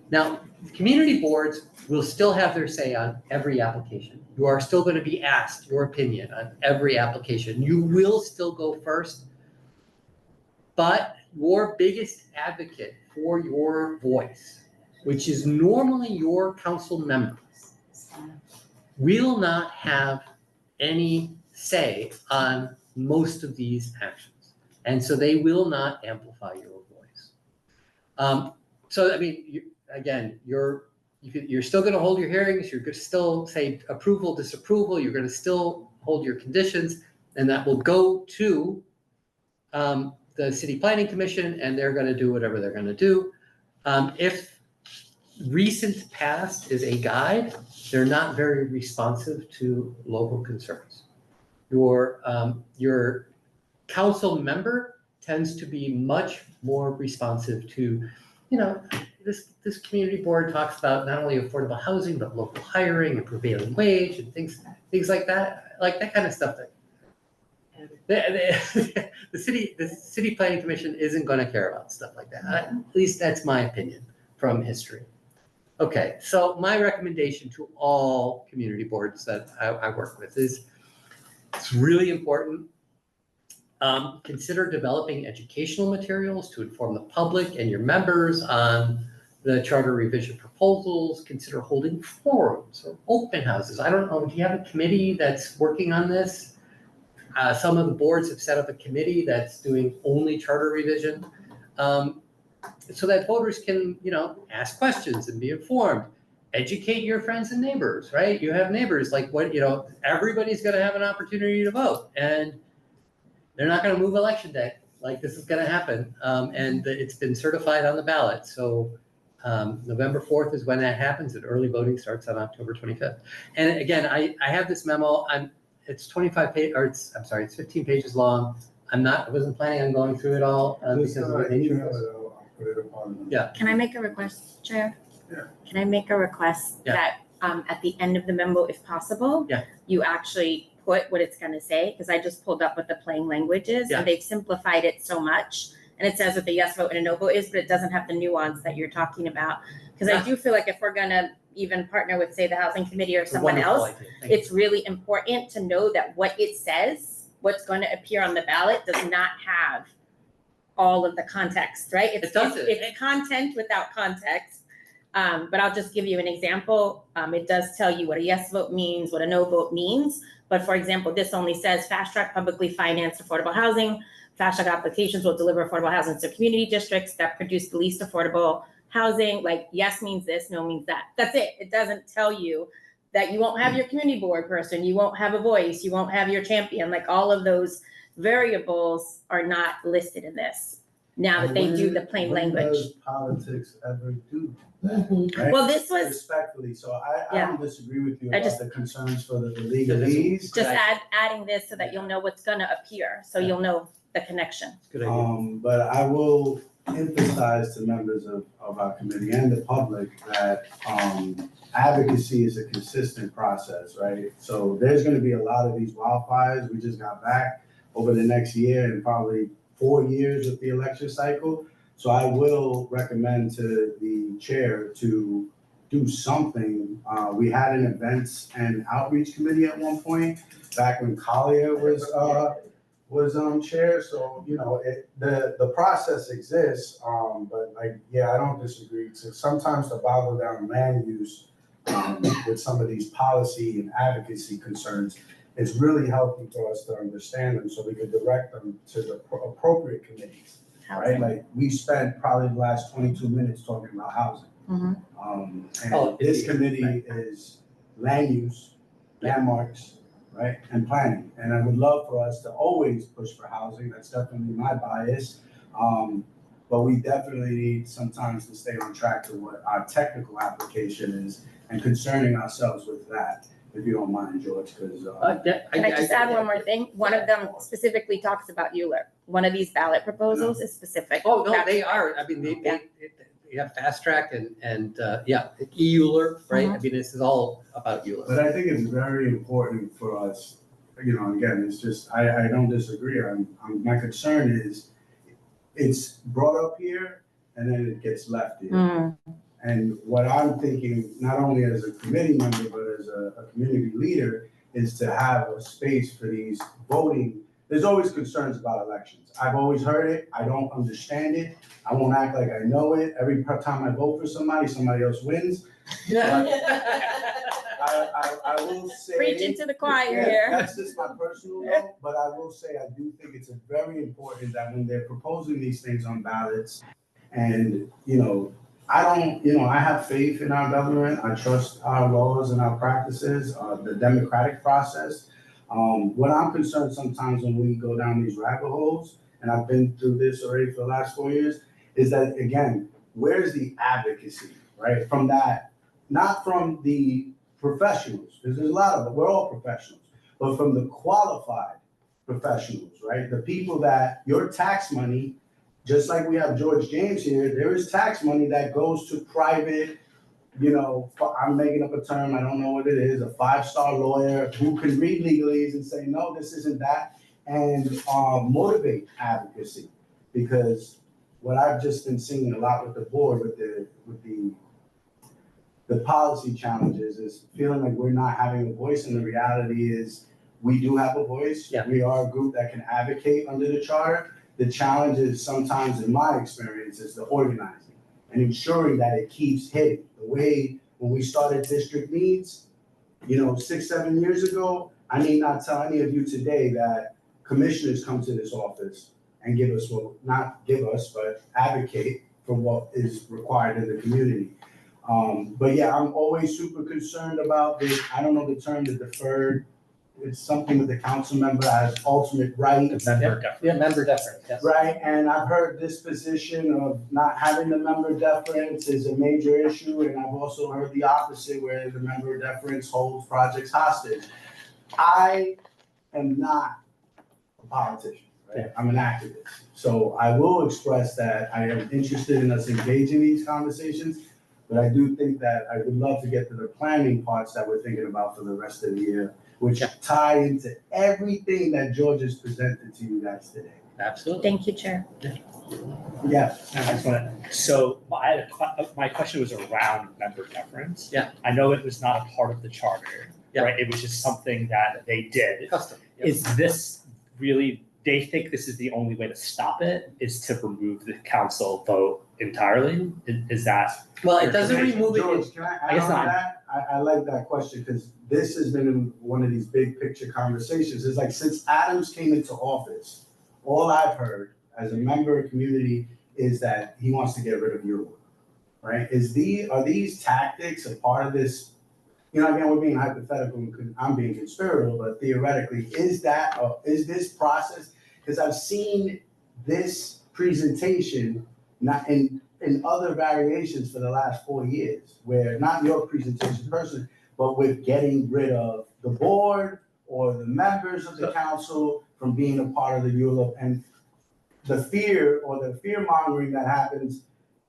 Now, the community boards will still have their say on every application. You are still going to be asked your opinion on every application. You will still go first, but your biggest advocate for your voice, which is normally your council member, will not have any say on most of these actions. And so they will not amplify your voice. So, I mean, you're still going to hold your hearings. You're going to still say approval, disapproval. You're going to still hold your conditions, and that will go to the City Planning Commission, and they're going to do whatever they're going to do. If recent past is a guide, they're not very responsive to local concerns. Your council member tends to be much more responsive to, this community board talks about not only affordable housing, but local hiring and prevailing wage and things like that kind of stuff. The city planning commission isn't going to care about stuff like that. At least that's my opinion from history. Okay, so my recommendation to all community boards that I work with is, it's really important. Consider developing educational materials to inform the public and your members on the charter revision proposals, consider holding forums or open houses. I don't know, do you have a committee that's working on this? Some of the boards have set up a committee that's doing only charter revision. So that voters can, ask questions and be informed. Educate your friends and neighbors, right? You have neighbors, like everybody's gonna have an opportunity to vote, and they're not gonna move election day. Like, this is gonna happen, and it's been certified on the ballot, so November 4th is when that happens, and early voting starts on October 25th. And again, I have this memo, it's 15 pages long. I wasn't planning on going through it all, because of the nature of it. Put it upon. Yeah. Can I make a request, Chair? Yeah. Can I make a request Yeah. that at the end of the memo, if possible, Yeah. you actually put what it's gonna say? Because I just pulled up what the plain language is, Yeah. and they've simplified it so much. And it says what the yes vote and a no vote is, but it doesn't have the nuance that you're talking about. Because I Yeah. do feel like if we're gonna even partner with, say, the housing committee or It's a someone wonderful else, idea. Thank you. it's really important to know that what it says, what's going to appear on the ballot, does not have all of the context, right? It doesn't. It's content without context. But I'll just give you an example. It does tell you what a yes vote means, what a no vote means. But for example, this only says fast track publicly financed affordable housing. Fast track applications will deliver affordable housing to community districts that produce the least affordable housing. Like, yes means this, no means that. That's it. It doesn't tell you that you won't have your community board person, you won't have a voice, you won't have your champion. Like, all of those variables are not listed in this. Now that they do the plain When language. does politics ever do that? Mhm. Right? Well, this was Respectfully, so I Yeah. don't disagree with you I about just- the concerns for the legalese. just adding this so that you'll know what's gonna appear, so you'll know the connection. Good idea. But I will emphasize to members of our committee and the public that advocacy is a consistent process, right? So there's gonna be a lot of these wildfires we just got back over the next year and probably 4 years with the election cycle. So I will recommend to the chair to do something. We had an events and outreach committee at one point, back when Collier was chair, so, the process exists, but I don't disagree. So sometimes to boggle down land use, with some of these policy and advocacy concerns, it's really healthy for us to understand them so we can direct them to the appropriate committees, right? Like, we spent probably the last 22 minutes talking about housing. Mhm. Oh, And this indeed. committee is land use, landmarks, right, and planning. And I would love for us to always push for housing, that's definitely my bias. But we definitely need sometimes to stay on track to what our technical application is and concerning ourselves with that, if you don't mind, George, because. Can I just add one more thing? One of them specifically talks about Euler. One of these ballot proposals is specific. Oh, no, That's- they are. I mean, Yeah. they have fast track and Euler, right? I mean, this is all about Euler. But I think it's very important for us, again, it's just, I don't disagree. My concern is it's brought up here and then it gets left here. Mm. And what I'm thinking, not only as a committee member, but as a community leader, is to have a space for these voting. There's always concerns about elections. I've always heard it. I don't understand it. I won't act like I know it. Every time I vote for somebody else wins. I will say. Preach into the choir Yeah, here. that's just my personal note, but I will say I do think it's very important that when they're proposing these things on ballots, and, I have faith in our government. I trust our laws and our practices, the democratic process. What I'm concerned sometimes when we go down these rabbit holes, and I've been through this already for the last 4 years, is that, again, where's the advocacy, right? From that, not from the professionals, because there's a lot of them, we're all professionals, but from the qualified professionals, right? The people that your tax money, just like we have George James here, there is tax money that goes to private, I'm making up a term, I don't know what it is, a 5-star lawyer who can read legalese and say, no, this isn't that, and motivate advocacy. Because what I've just been seeing a lot with the board, with the policy challenges, is feeling like we're not having a voice, and the reality is we do have a voice. Yeah. We are a group that can advocate under the charter. The challenge is sometimes, in my experience, is the organizing. and ensuring that it keeps hitting. The way when we started district needs, 6, 7 years ago, I need not tell any of you today that commissioners come to this office and give us, well, not give us, but advocate for what is required in the community. But yeah, I'm always super concerned about this, I don't know the term, the deferred, it's something that the council member has ultimate rights. Member deference. Yeah, member deference, yes. Right, and I've heard this position of not having the member deference is a major issue, and I've also heard the opposite, where the member deference holds projects hostage. I am not a politician, right? I'm an activist. So I will express that I am interested in us engaging these conversations, but I do think that I would love to get to the planning parts that we're thinking about for the rest of the year, which tie into everything that George has presented to you guys today. Absolutely. Thank you, Chair. Yeah. I just want to, so my question was around member deference. Yeah. I know it was not a part of the charter, Yeah. right? It was just something that they did. Custom. Yep. Is this really, they think this is the only way to stop it, is to remove the council vote entirely? Is that? Well, it doesn't remove it. George, can I I add guess on not. that? I like that question, because this has been in one of these big picture conversations. It's like, since Adams came into office, all I've heard as a member of community is that he wants to get rid of your work, right? Are these tactics a part of this? Again, we're being hypothetical, and I'm being conspiratorial, but theoretically, is this process? Because I've seen this presentation not in other variations for the last 4 years, where not your presentation personally, but with getting rid of the board or the members of the council from being a part of the ULIP, and the fear or the fear mongering that happens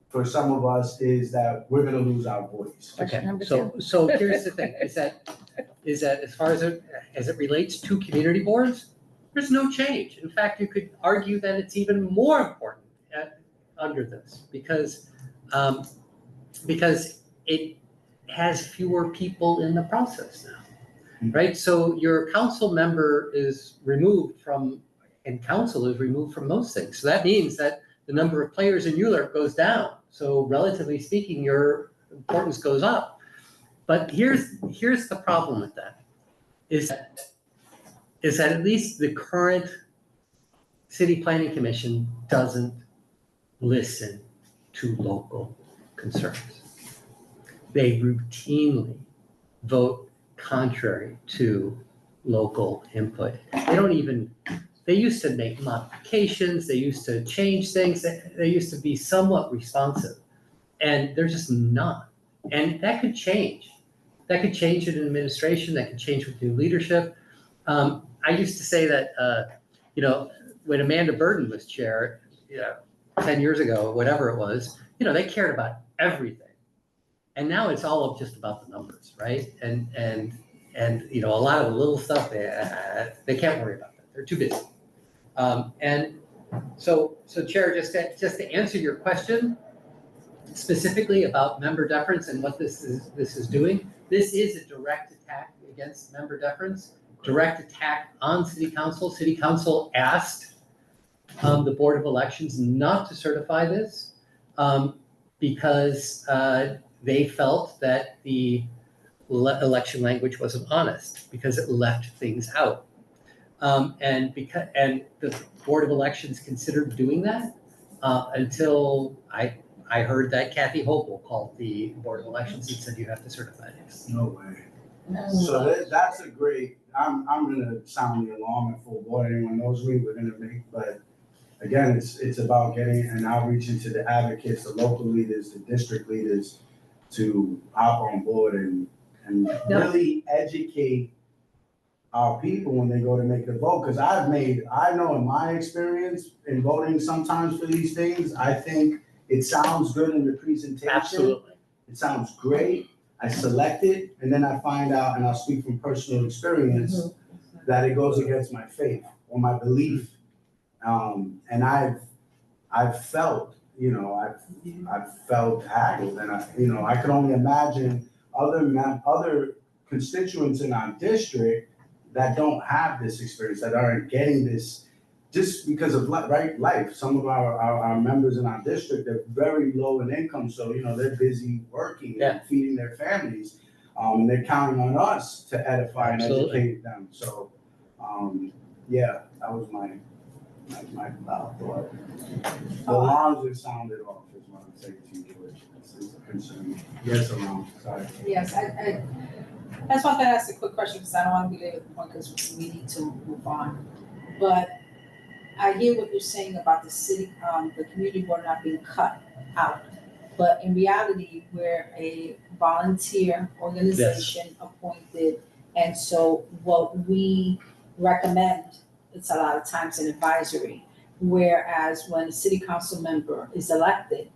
for some of us is that we're gonna lose our voice. Okay, Number so here's the thing, is that as far as it relates to community boards, there's no change. In fact, you could argue that it's even more important under this, because it has fewer people in the process now, right? So your council member is removed from, and council is removed from most things. So that means that the number of players in ULIRP goes down. So relatively speaking, your importance goes up. But here's the problem with that, is that at least the current city planning commission doesn't listen to local concerns. They routinely vote contrary to local input. They used to make modifications, they used to change things, they used to be somewhat responsive. And they're just not. And that could change. That could change in administration, that could change with new leadership. I used to say that, when Amanda Burden was chair, 10 years ago, whatever it was, they cared about everything. And now it's all just about the numbers, right? And a lot of the little stuff, they can't worry about that. They're too busy. And so Chair, just to answer your question specifically about member deference and what this is doing, this is a direct attack against member deference, direct attack on City Council. City Council asked the Board of Elections not to certify this because they felt that the election language wasn't honest because it left things out. And the Board of Elections considered doing that until I heard that Kathy Hochul called the Board of Elections and said, you have to certify this. No way. So that's a great, I'm gonna sound the alarm at full board. Anyone knows me, we're gonna but again, it's about getting an outreach into the advocates, the local leaders, the district leaders to hop on board and really educate our people when they go to make the vote. Because I know in my experience in voting sometimes for these things, I think it sounds good in the presentation. Absolutely. It sounds great. I select it, and then I find out, and I'll speak from personal experience, that it goes against my faith or my belief. And I've felt, I've felt haggled, and I can only imagine other constituents in our district that don't have this experience, that aren't getting this just because of life, some of our members in our district are very low in income, so, they're busy working Yeah. and feeding their families. And they're counting on us to edify and Absolutely. educate them, so, yeah, that was my thought. The alarms have sounded off, is what I'm saying to you, George. This is a concern. Yes, alarm, sorry. Yes, I just wanted to ask a quick question, because I don't want to belabor the point, because we need to move on. But I hear what you're saying about the city, the community board not being cut out. But in reality, we're a volunteer organization appointed, and so what we recommend, it's a lot of times an advisory. Whereas when a city council member is elected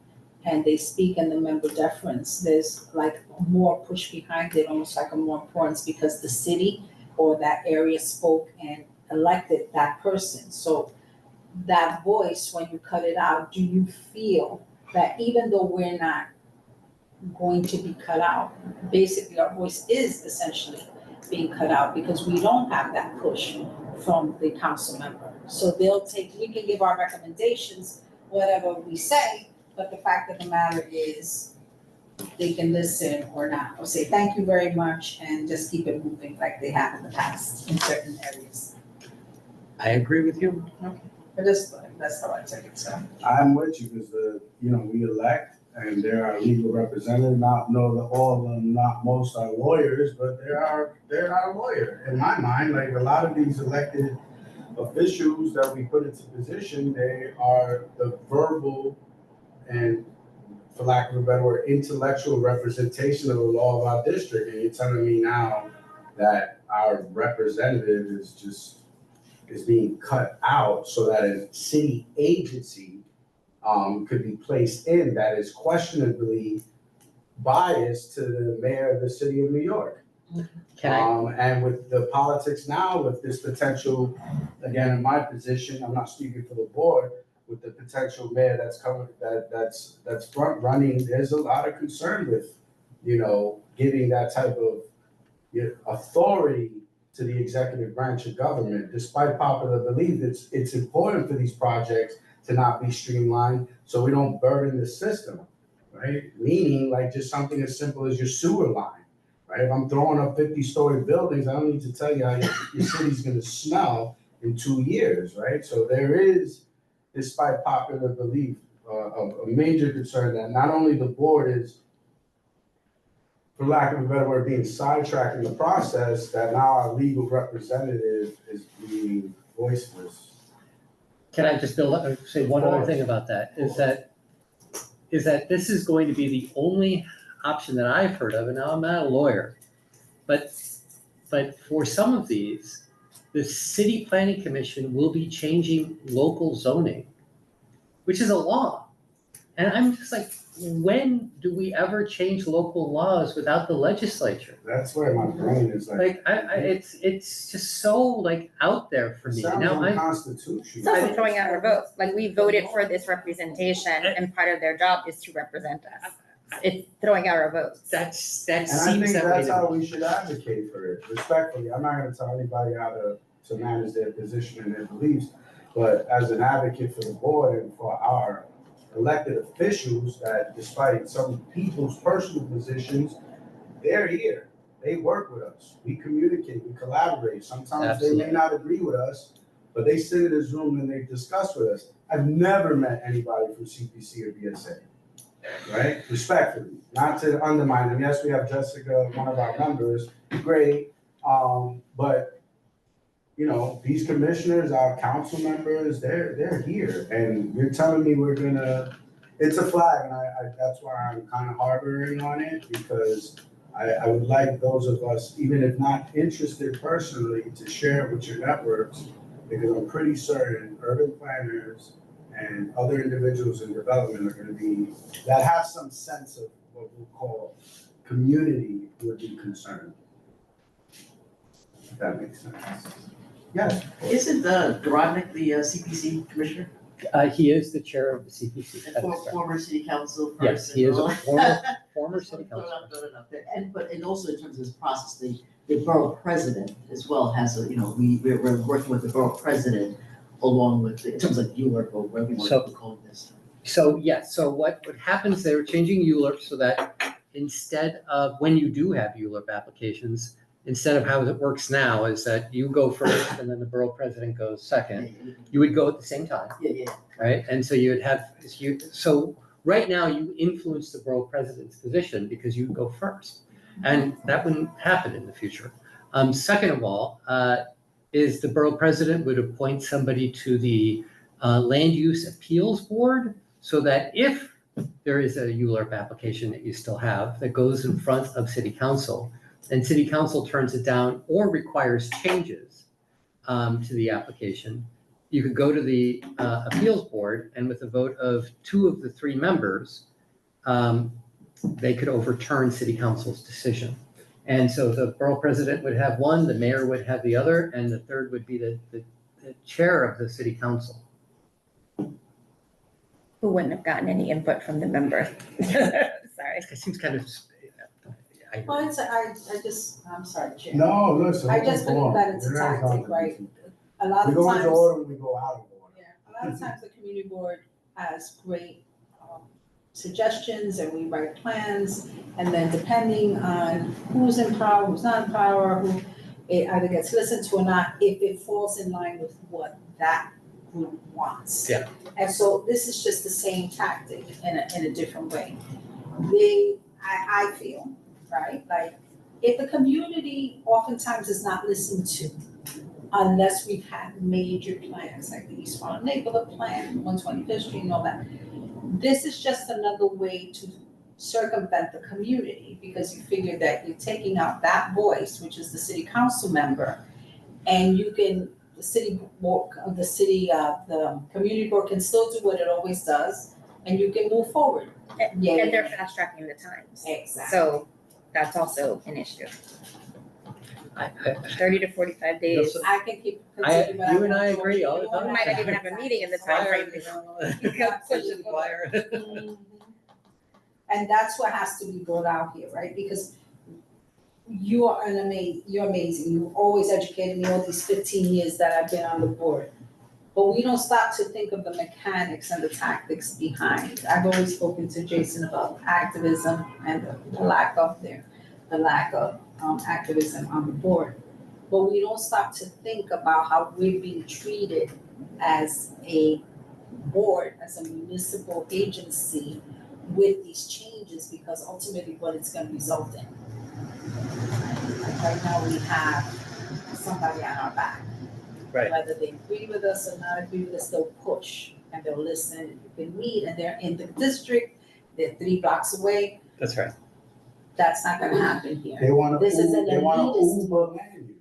and they speak in the member deference, there's like more push behind it, almost like a more importance, because the city or that area spoke and elected that person. So that voice, when you cut it out, do you feel that even though we're not going to be cut out, basically our voice is essentially being cut out because we don't have that push from the council member? So we can give our recommendations, whatever we say, but the fact of the matter is they can listen or not, or say thank you very much and just keep it moving like they have in the past in certain areas. I agree with you. But that's how I take it, so. I'm with you, because we elect, and there are legal representatives, all of them, not most are lawyers, but they're not a lawyer. In my mind, like a lot of these elected officials that we put into position, they are the verbal and, for lack of a better word, intellectual representation of the law of our district. And you're telling me now that our representative is being cut out so that a city agency could be placed in that is questionably biased to the mayor of the city of New York. And with the politics now, with this potential, again, in my position, I'm not speaking for the board, with the potential mayor that's coming, that's front running, there's a lot of concern with, giving that type of authority to the executive branch of government. Despite popular belief, it's important for these projects to not be streamlined so we don't burden the system, right? Meaning, like, just something as simple as your sewer line, right? If I'm throwing up 50-story buildings, I don't need to tell you how your city's gonna smell in 2 years, right? So there is, despite popular belief, a major concern that not only the board is, for lack of a better word, being sidetracked in the process, that now our legal representative is being voiceless. Can I just say one other thing about that, is that this is going to be the only option that I've heard of, and now I'm not a lawyer, but for some of these, the city planning commission will be changing local zoning, which is a law. And I'm just like, when do we ever change local laws without the legislature? That's where my brain is like. It's just so like out there for me. Sounds Now unconstitutional. It's also throwing out our votes. Like, we voted for this representation, and part of their job is to represent us. It's throwing out our votes. that And I seems think that way that's to how me. we should advocate for it, respectfully. I'm not gonna tell anybody how to manage their position and their beliefs, but as an advocate for the board and for our elected officials, that despite some people's personal positions, they're here. They work with us. We communicate, we collaborate. Sometimes they may not agree with us, but they sit in this room and they discuss with us. I've never met anybody from CPC or BSA, right? Respectfully, not to undermine them. Yes, we have Jessica, one of our members, great. But these commissioners, our council members, they're here, and you're telling me it's a flag, and that's why I'm kind of harboring on it, because I would like those of us, even if not interested personally, to share it with your networks, because I'm pretty certain urban planners and other individuals in development are gonna be, that have some sense of what we'll call community, would be concerned. If that makes sense. Yes. Isn't Grodnick the CPC commissioner? He is the chair of the CPC. And former city council person? Yes, he is a former city council. And also in terms of this process, the borough president as well has we're working with the borough president along with, in terms of ULURP or whatever you want to call this? So, yes, so what happens, they were changing ULURP so that instead of, when you do have ULURP applications, instead of how it works now is that you go first and then the borough president goes second, you would go at the same time, Yeah. right? And so you would have, so right now you influence the borough president's position because you go first. And that wouldn't happen in the future. Second of all, is the borough president would appoint somebody to the land use appeals board so that if there is a ULURP application that you still have that goes in front of city council and city council turns it down or requires changes to the application, you could go to the appeals board and with a vote of 2 of the 3 members, they could overturn city council's decision. And so the borough president would have one, the mayor would have the other, and the third would be the chair of the city council. Who wouldn't have gotten any input from the member. Sorry. It seems kind of. Well, I'm sorry, Chair. No, listen. I just believe that it's a There is tactic, right? A lot We of go into times, order when we go out of order. yeah, a lot of times the community board has great suggestions and we write plans. And then depending on who's in power, who's not in power, who it either gets listened to or not, if it falls in line with what that group wants. Yeah. And so this is just the same tactic in a different way. I feel, right, like if the community oftentimes is not listened to unless we've had major plans like the East Farm neighborhood plan, 125th Street and all that. This is just another way to circumvent the community because you figure that you're taking out that voice, which is the city council member, and you can, the community board can still do what it always does, and you can move forward. And they're fast tracking the times. Exactly. So that's also an issue. 30 to 45 days. I can keep. You and I agree all the time. We might not even have a meeting in the time frame. And that's what has to be brought out here, right? Because you're amazing. You've always educated me all these 15 years that I've been on the board. But we don't stop to think of the mechanics and the tactics behind. I've always spoken to Jason about activism and the lack of activism on the board. But we don't stop to think about how we're being treated as a board, as a municipal agency with these changes, because ultimately what it's gonna result in. Like right now we have somebody on our back. Right. Whether they agree with us or not agree with us, they'll push and they'll listen. You can meet and they're in the district, they're 3 blocks away. That's right. That's not gonna happen here. They want This is an to elitist- Uber land use.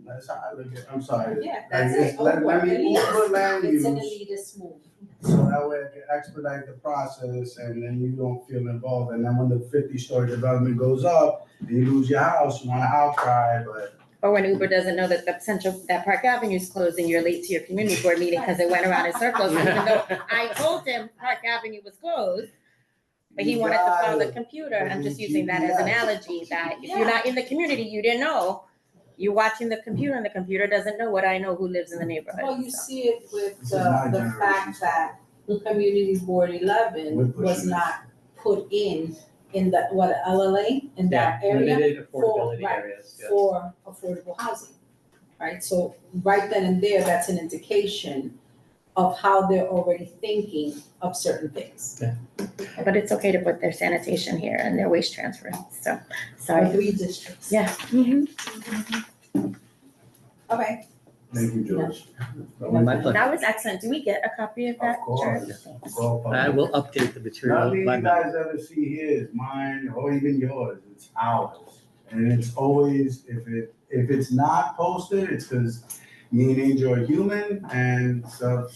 That's how I look at, I'm sorry. Yeah, that's it. Let me Uber land It's use, an elitist move. so that way I can expedite the process and then you don't feel involved. And then when the 50-story development goes up, and you lose your house, you want to outcry, but. Or when Uber doesn't know that that Park Avenue is closed and you're late to your community board meeting because it went around in circles, even though I told him Park Avenue was closed. But he wanted to follow the computer. I'm just using that as an analogy that if you're not in the community, you didn't know. You're watching the computer and the computer doesn't know what I know who lives in the neighborhood. Well, you so. see it with This is my the fact that Community Board 11 was not put in the, LLA, in that area? Limited affordability right, areas, yes. For affordable housing, right? So right then and there, that's an indication of how they're already thinking of certain things. But it's okay to put their sanitation here and their waste transfer, so, Or sorry. 3 districts. Yeah. Okay. Thank you, George. My pleasure. That was excellent. Do we get a copy of that? Of course. Thanks. I will update the material. Nothing you guys ever see here is mine or even yours, it's ours. And it's always, if it's not posted, it's because me and Angel are human and so,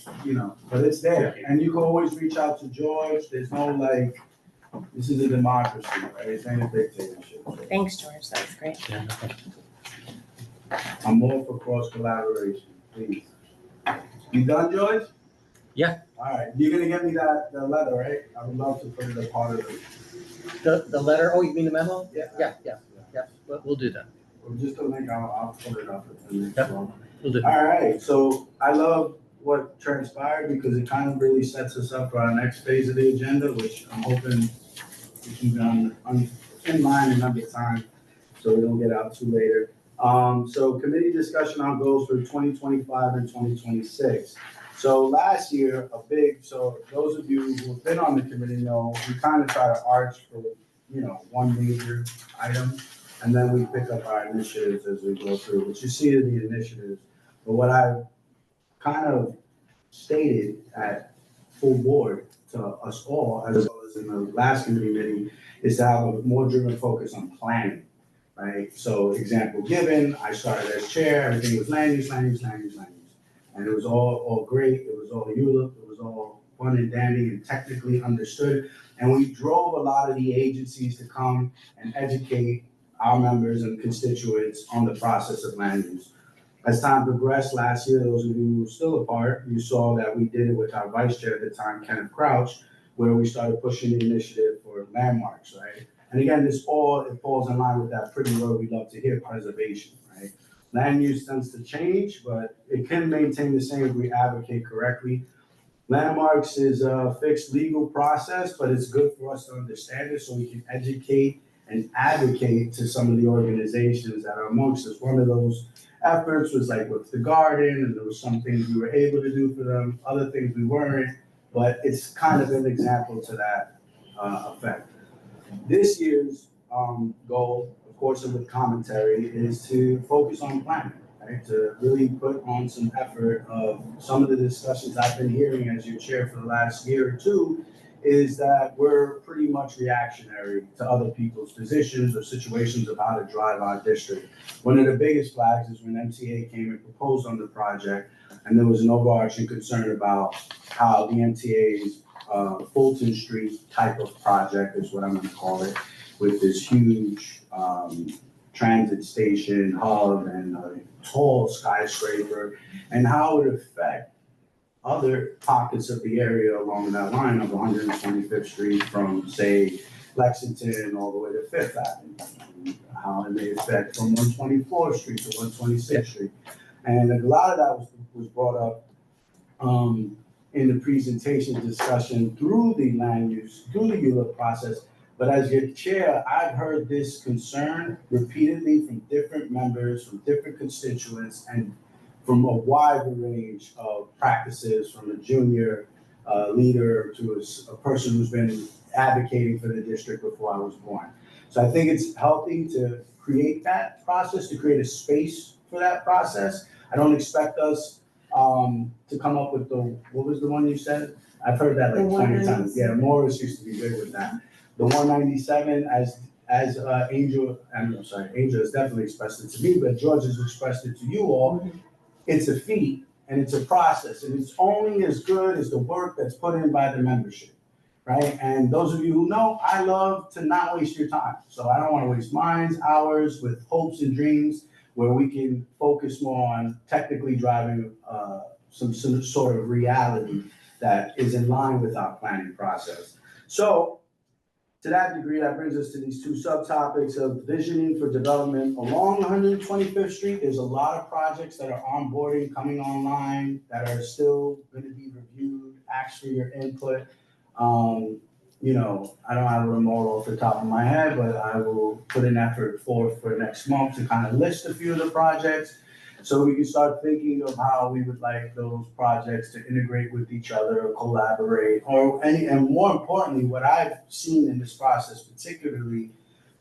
but it's there. And you can always reach out to George, there's no this is a democracy, right? It's ain't a dictatorship. So Thanks, George. That was great. Yeah, no problem. I'm more for cross collaboration, please. You done, George? Yeah. All right, you're gonna get me the letter, right? I would love to put it as part of it. The letter, oh, you mean the memo? Yeah. Yeah, we'll do that. Or just a link, I'll put it up. Yep. We'll do that. All right, so I love what transpired because it kind of really sets us up for our next phase of the agenda, which I'm hoping we can be in line and under time, so we don't get out too later. So committee discussion on goals for 2025 and 2026. So last year, so those of you who've been on the committee know, we kind of try to arch for, one major item, and then we pick up our initiatives as we go through, but you see the initiatives. But what I kind of stated at full board to us all, as well as in the last committee meeting, is to have a more driven focus on planning, right? So example given, I started as chair, everything was land use. And it was all great, it was all ULIP, it was all fun and dandy and technically understood. And we drove a lot of the agencies to come and educate our members and constituents on the process of land use. As time progressed last year, those of you who were still a part, you saw that we did it with our vice chair at the time, Kenneth Crouch, where we started pushing the initiative for landmarks, right? And again, it falls in line with that pretty word we love to hear, preservation, right? Land use tends to change, but it can maintain the same if we advocate correctly. Landmarks is a fixed legal process, but it's good for us to understand it so we can educate and advocate to some of the organizations that are amongst us. One of those efforts was like with the garden, and there was some things we were able to do for them, other things we weren't, but it's kind of an example to that effect. This year's goal, of course, with commentary, is to focus on planning, right? To really put on some effort of some of the discussions I've been hearing as your chair for the last year or two, is that we're pretty much reactionary to other people's positions or situations of how to drive our district. One of the biggest flags is when MTA came and proposed on the project, and there was an overarching concern about how the MTA's Fulton Street type of project is what I'm gonna call it, with this huge transit station hub and a tall skyscraper, and how it would affect other pockets of the area along that line of 125th Street from, say, Lexington all the way to Fifth Avenue, how it may affect from 124th Street to 126th Street. And a lot of that was brought up in the presentation discussion through the land use, through the ULIP process. But as your chair, I've heard this concern repeatedly from different members, from different constituents, and from a wide range of practices, from a junior leader to a person who's been advocating for the district before I was born. So I think it's healthy to create that process, to create a space for that process. I don't expect us to come up with what was the one you said? I've heard that like 20 times. Yeah, Morris used to be good with that. The 197, as Angel has definitely expressed it to me, but George has expressed it to you all. It's a feat and it's a process, and it's only as good as the work that's put in by the membership, right? And those of you who know, I love to not waste your time. So I don't want to waste mine, hours with hopes and dreams where we can focus more on technically driving some sort of reality that is in line with our planning process. So to that degree, that brings us to these two subtopics of visioning for development along 125th Street. There's a lot of projects that are onboarding, coming online, that are still going to be reviewed, ask for your input. I don't have them all off the top of my head, but I will put an effort forth for next month to kind of list a few of the projects, so we can start thinking of how we would like those projects to integrate with each other or collaborate, and more importantly, what I've seen in this process, particularly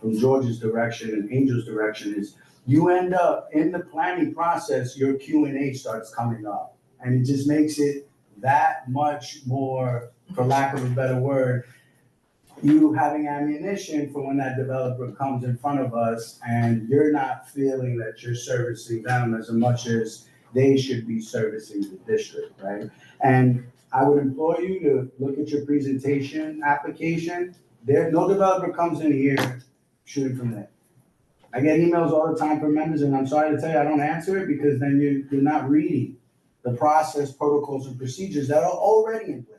from George's direction and Angel's direction, is you end up in the planning process, your Q&A starts coming up, and it just makes it that much more, for lack of a better word, you having ammunition for when that developer comes in front of us and you're not feeling that you're servicing them as much as they should be servicing the district, right? And I would implore you to look at your presentation application. No developer comes in here shooting from there. I get emails all the time from members, and I'm sorry to tell you, I don't answer it because then you're not reading the process, protocols, and procedures that are already in place.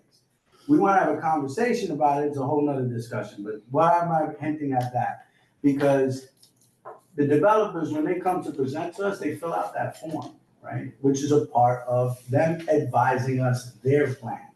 We want to have a conversation about it, it's a whole nother discussion, but why am I hinting at that? Because the developers, when they come to present to us, they fill out that form. right? Which is a part of them advising us their plan.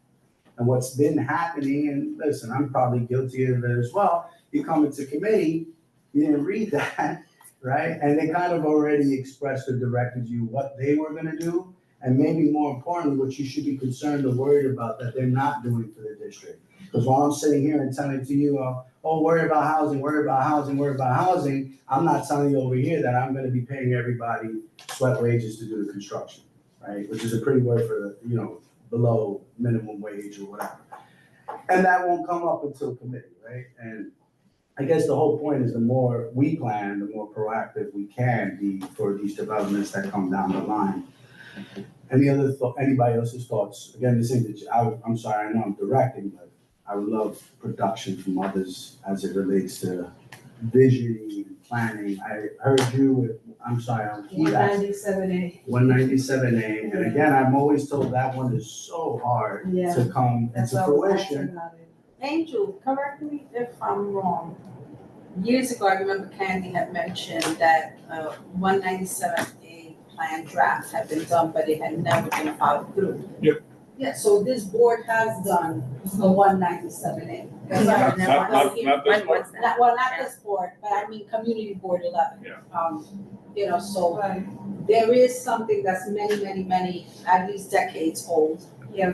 And what's been happening, and listen, I'm probably guilty of it as well, you come into committee, you didn't read that, right? And they kind of already expressed or directed you what they were gonna do, and maybe more importantly, what you should be concerned or worried about that they're not doing for the district. Because while I'm sitting here and telling to you, oh, worry about housing, worry about housing, worry about housing, I'm not telling you over here that I'm gonna be paying everybody sweat wages to do the construction, right? Which is a pretty word for, below minimum wage or whatever. And that won't come up until committee, right? And I guess the whole point is the more we plan, the more proactive we can be for these developments that come down the line. Anybody else's thoughts? Again, this thing that I'm sorry, I know I'm directing, but I would love production from others as it relates to visioning and planning. I heard you with, I'm sorry, I'm 197A. 197A, and again, I'm always told that one is so hard Yeah. to come That's into what I was asking fruition. about it. Angel, correct me if I'm wrong. Years ago, I remember Candy had mentioned that 197A plan draft had been done, but it had never been followed through. Yep. Yeah, so this board has done a 197A. Not this part. Not this board, but I mean Community Board 11. Yeah. So Right. there is something that's many, at least decades old. Yeah.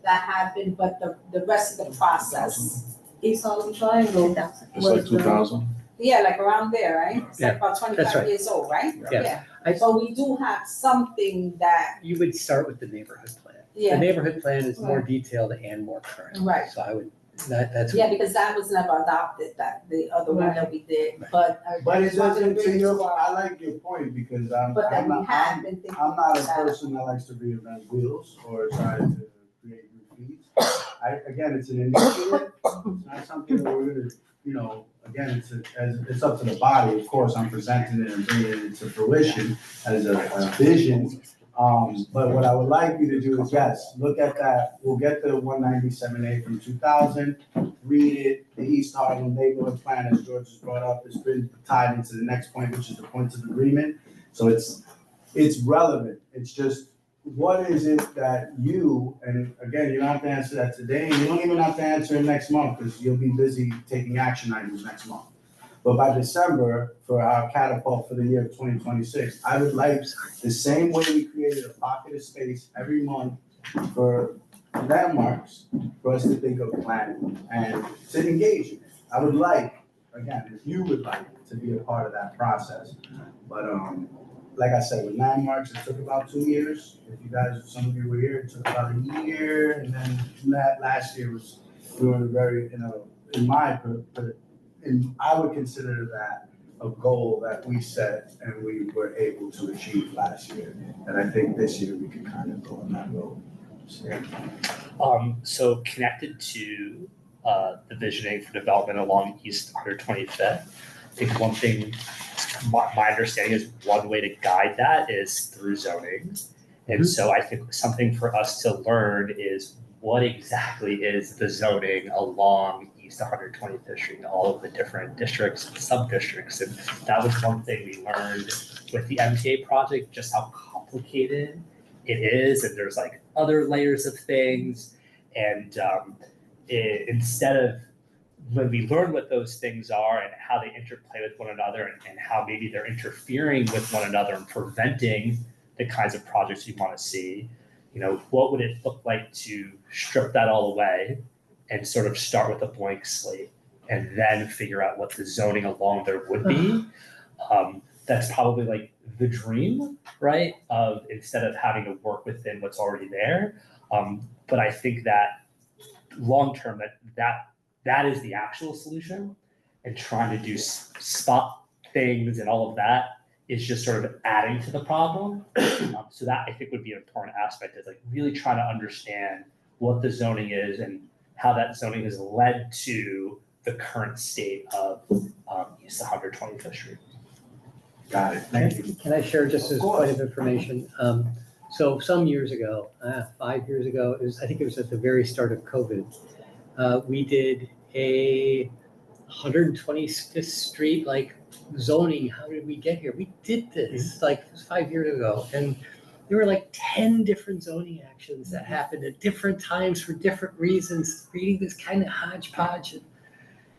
That have been, but the rest of the process. East Harlem Triangle. It's like 2000. Yeah, like around there, right? It's Yeah, like about that's 25 right. years old, right? Yeah. So we do have something that, You would start with the neighborhood plan. The yeah, neighborhood plan is more detailed and more current. Right. So I would, that's. yeah, because that was never adopted, that, the other one that we did, but. But it doesn't, I like your point, because But that I'm we not, have been thinking I'm not a about that. person that likes to reinvent wheels or try to create new feeds. Again, it's an initiative, it's not something that we're gonna, again, it's up to the body, of course, I'm presenting it and bringing it to fruition as a vision. But what I would like you to do is, yes, look at that, we'll get the 197A from 2000, read it, the East Harlem neighborhood plan, as George has brought up, it's been tied into the next point, which is the points of agreement. So it's relevant, it's just, what is it that you, and again, you don't have to answer that today, and you don't even have to answer it next month, because you'll be busy taking action items next month. But by December, for our catapult for the year of 2026, I would like, the same way we created a pocket of space every month for landmarks, for us to think of planning and to engage in it. I would like, again, if you would like to be a part of that process. But like I said, with landmarks, it took about 2 years. If you guys, some of you were here, it took about a year. And then that last year was, we were very, and I would consider that a goal that we set and we were able to achieve last year. And I think this year we can kind of go on that road. So connected to the visioning for development along East 125th, I think one thing, my understanding is one way to guide that is through zoning. And so I think something for us to learn is what exactly is the zoning along East 125th Street and all of the different districts and sub-districts. And that was one thing we learned with the MTA project, just how complicated it is. And there's like other layers of things. And instead of, when we learn what those things are and how they interplay with one another and how maybe they're interfering with one another and preventing the kinds of projects you want to see, what would it look like to strip that all away and sort of start with a blank slate and then figure out what the zoning along there would be? That's probably like the dream, right? Of instead of having to work within what's already there. But I think that long-term, that is the actual solution, and trying to do spot things and all of that is just sort of adding to the problem. So that I think would be an important aspect, is like really trying to understand what the zoning is and how that zoning has led to the current state of East 125th Street. Got it, thank you. Can I share just Of as course. point of information? So some years ago, 5 years ago, I think it was at the very start of COVID, we did a 125th Street, like zoning. How did we get here? We did this like 5 years ago. And there were like 10 different zoning actions that happened at different times for different reasons, creating this kind of hodgepodge.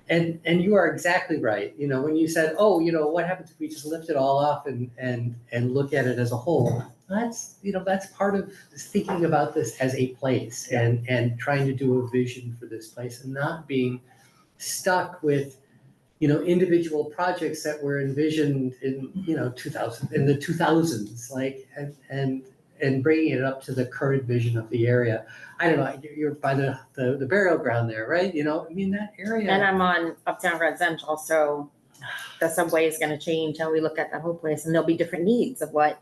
And you are exactly right. You know, when you said, oh, you know, what happens if we just lift it all off and look at it as a whole? That's, you know, that's part of thinking about this as a place and trying to do a vision for this place and not being stuck with, you know, individual projects that were envisioned in, you know, in the 2000s, like, and bringing it up to the current vision of the area. I don't know, you're by the burial ground there, right? You know, I mean, that area. And I'm on Uptown Residential, so the subway is gonna change how we look at that whole place, and there'll be different needs of what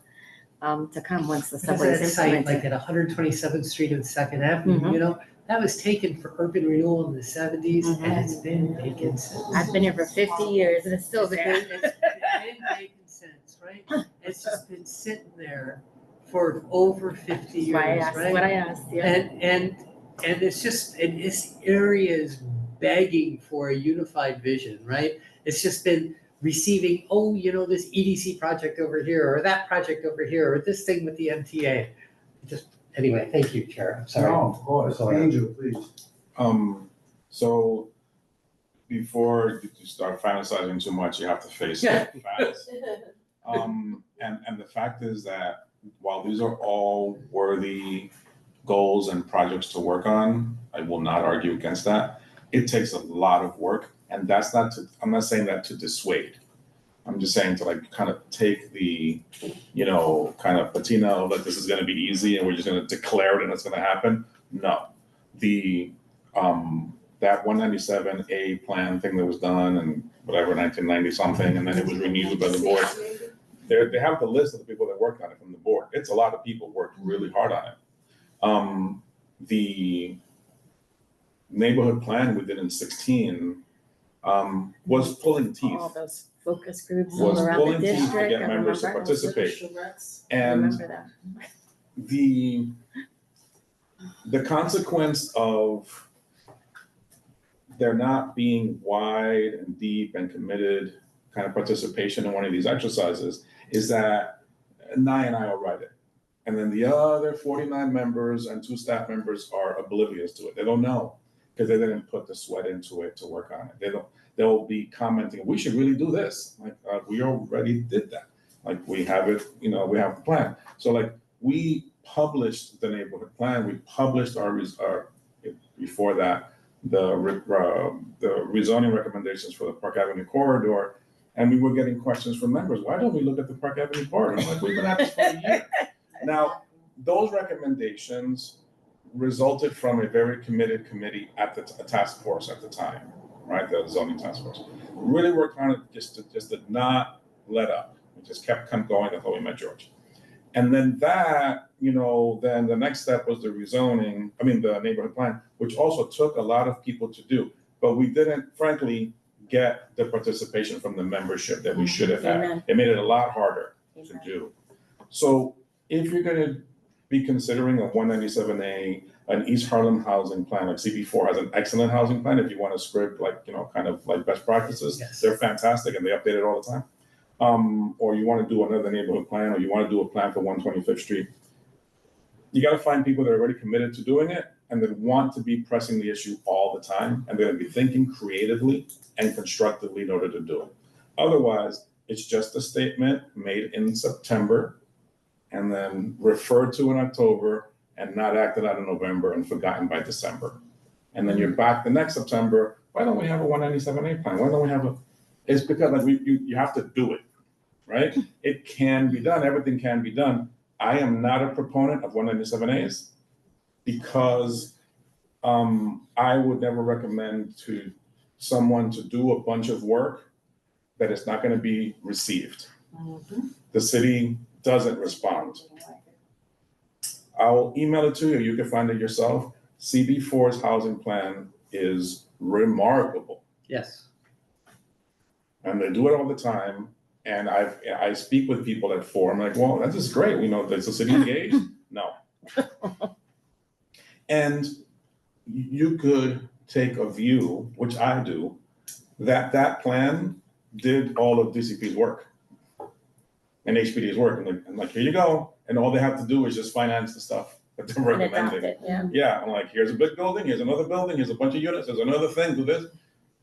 to come once the subway Because that is site, implemented. like at 127th Street and Second Avenue, you know, that was taken for urban renewal in the 70s, and it's been vacant since. I've been here for 50 years and it's still there. It's been vacant since, right? It's just been sitting there for over 50 years, Why I asked right? what I asked, yeah. And it's just, and this area is begging for a unified vision, right? It's just been receiving, oh, you know, this EDC project over here, or that project over here, or this thing with the MTA. Just, anyway, thank you, Chair, I'm sorry. No, of course, Angel, please. So before you start fantasizing too much, you have to face the facts. And the fact is that while these are all worthy goals and projects to work on, I will not argue against that. It takes a lot of work, and that's not to, I'm not saying that to dissuade. I'm just saying to like kind of take the, you know, kind of patina of like, this is gonna be easy and we're just gonna declare it and it's gonna happen. No, the, that 197A plan thing that was done and whatever, 1990 something, and then it was renewed by the board. They have the list of the people that worked on it from the board. It's a lot of people worked really hard on it. The neighborhood plan we did in 16 was pulling teeth. All those focus groups all Was around pulling the teeth to district. get I members to remember. participate. I And remember that. the consequence of there not being wide and deep and committed kind of participation in one of these exercises is that Nye and I will write it. And then the other 49 members and 2 staff members are oblivious to it. They don't know because they didn't put the sweat into it to work on it. They'll be commenting, we should really do this. Like, we already did that. Like, we have it, you know, we have the plan. So like, we published the neighborhood plan. We published our before that, the rezoning recommendations for the Park Avenue corridor. And we were getting questions from members. Why don't we look at the Park Avenue corridor? I'm like, we've been at this for a year. Now, those recommendations resulted from a very committed committee at the task force at the time, right? The zoning task force. Really worked on it, just did not let up. We just kept going until we met George. And then that, you know, then the next step was the rezoning, the neighborhood plan, which also took a lot of people to do. But we didn't, frankly, get the participation from the membership that we should have had. Amen. It made it a lot harder to do. So if you're gonna be considering a 197A, an East Harlem housing plan, like CB4 has an excellent housing plan. If you want to script like, you know, kind of like best practices, Yes. They're fantastic and they update it all the time. Or you want to do another neighborhood plan, or you want to do a plan for 125th Street. You got to find people that are already committed to doing it and that want to be pressing the issue all the time, and they're going to be thinking creatively and constructively in order to do it. Otherwise, it's just a statement made in September and then referred to in October and not acted out in November and forgotten by December. And then you're back the next September, why don't we have a 197A plan? Why don't we have a, it's because like you have to do it, right? It can be done, everything can be done. I am not a proponent of 197As because I would never recommend to someone to do a bunch of work that is not gonna be received. The city doesn't respond. I'll email it to you, you can find it yourself. CB4's housing plan is remarkable. Yes. And they do it all the time. And I speak with people at 4, I'm like, well, that's just great, you know, does the city engage? No. And you could take a view, which I do, that plan did all of DCP's work and HPD's work. And like, here you go, and all they have to do is just finance the stuff that they're And adopt recommending. it, yeah. Yeah, I'm like, here's a big building, here's another building, here's a bunch of units, there's another thing, do this.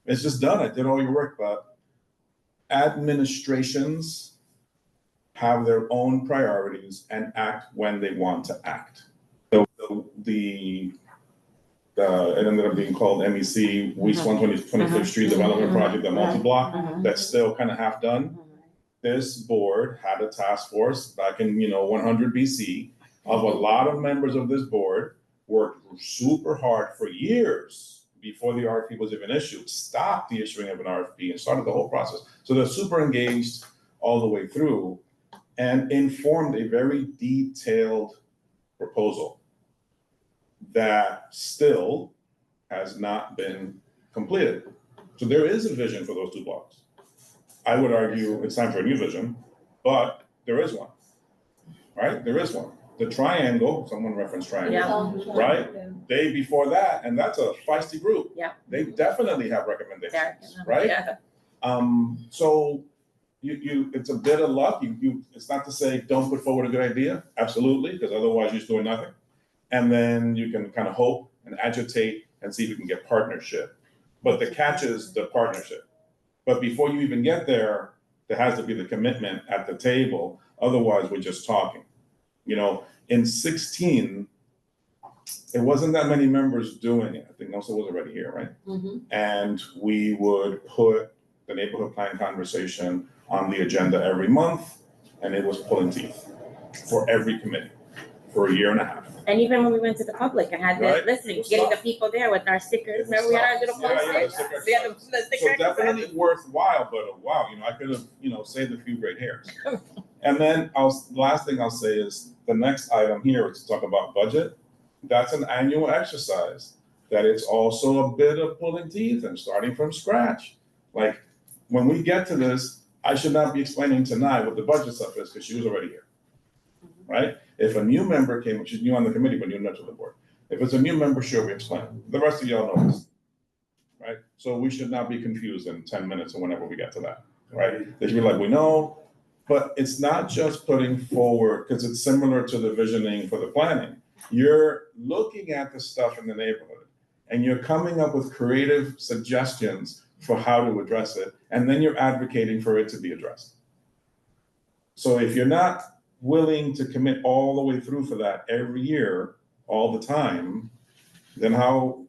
It's just done, I did all your work, but administrations have their own priorities and act when they want to act. So it ended up being called MEC, West 125th Street Development Project, the multi-block, that's still kind of half done. This board had a task force back in, 100 BC of a lot of members of this board worked super hard for years before the RFP was even issued, stopped the issuing of an RFP and started the whole process. So they're super engaged all the way through and informed a very detailed proposal that still has not been completed. So there is a vision for those two blocks. I would argue it's time for a new vision, but there is one, right? There is one. The triangle, someone referenced triangle, right? Day before that, and that's a feisty group. Yeah. They definitely have recommendations, right? Yeah. So it's a bit of luck. It's not to say don't put forward a good idea, absolutely, because otherwise you're just doing nothing. And then you can kind of hope and agitate and see if you can get partnership. But the catch is the partnership. But before you even get there, there has to be the commitment at the table. Otherwise, we're just talking. In 16, it wasn't that many members doing it. I think Nelson was already here, right? And we would put the neighborhood plan conversation on the agenda every month, and it was pulling teeth for every committee for a year and a half. And even when we went to the public, I had Right. the listening, getting the people there with our stickers. Remember we had our little posters? sticker We had the sticker. So definitely worthwhile, but wow, I could have, saved a few great hairs. And then last thing I'll say is the next item here is to talk about budget. That's an annual exercise that it's also a bit of pulling teeth and starting from scratch. Like when we get to this, I should not be explaining tonight what the budget stuff is because she was already here, right? If a new member came, she's new on the committee, but new to the board. If it's a new member, sure, we explain. The rest of y'all know this, right? So we should not be confused in 10 minutes or whenever we get to that, right? They should be like, we know, but it's not just putting forward, because it's similar to the visioning for the planning. You're looking at the stuff in the neighborhood and you're coming up with creative suggestions for how to address it, and then you're advocating for it to be addressed. So if you're not willing to commit all the way through for that every year, all the time, then how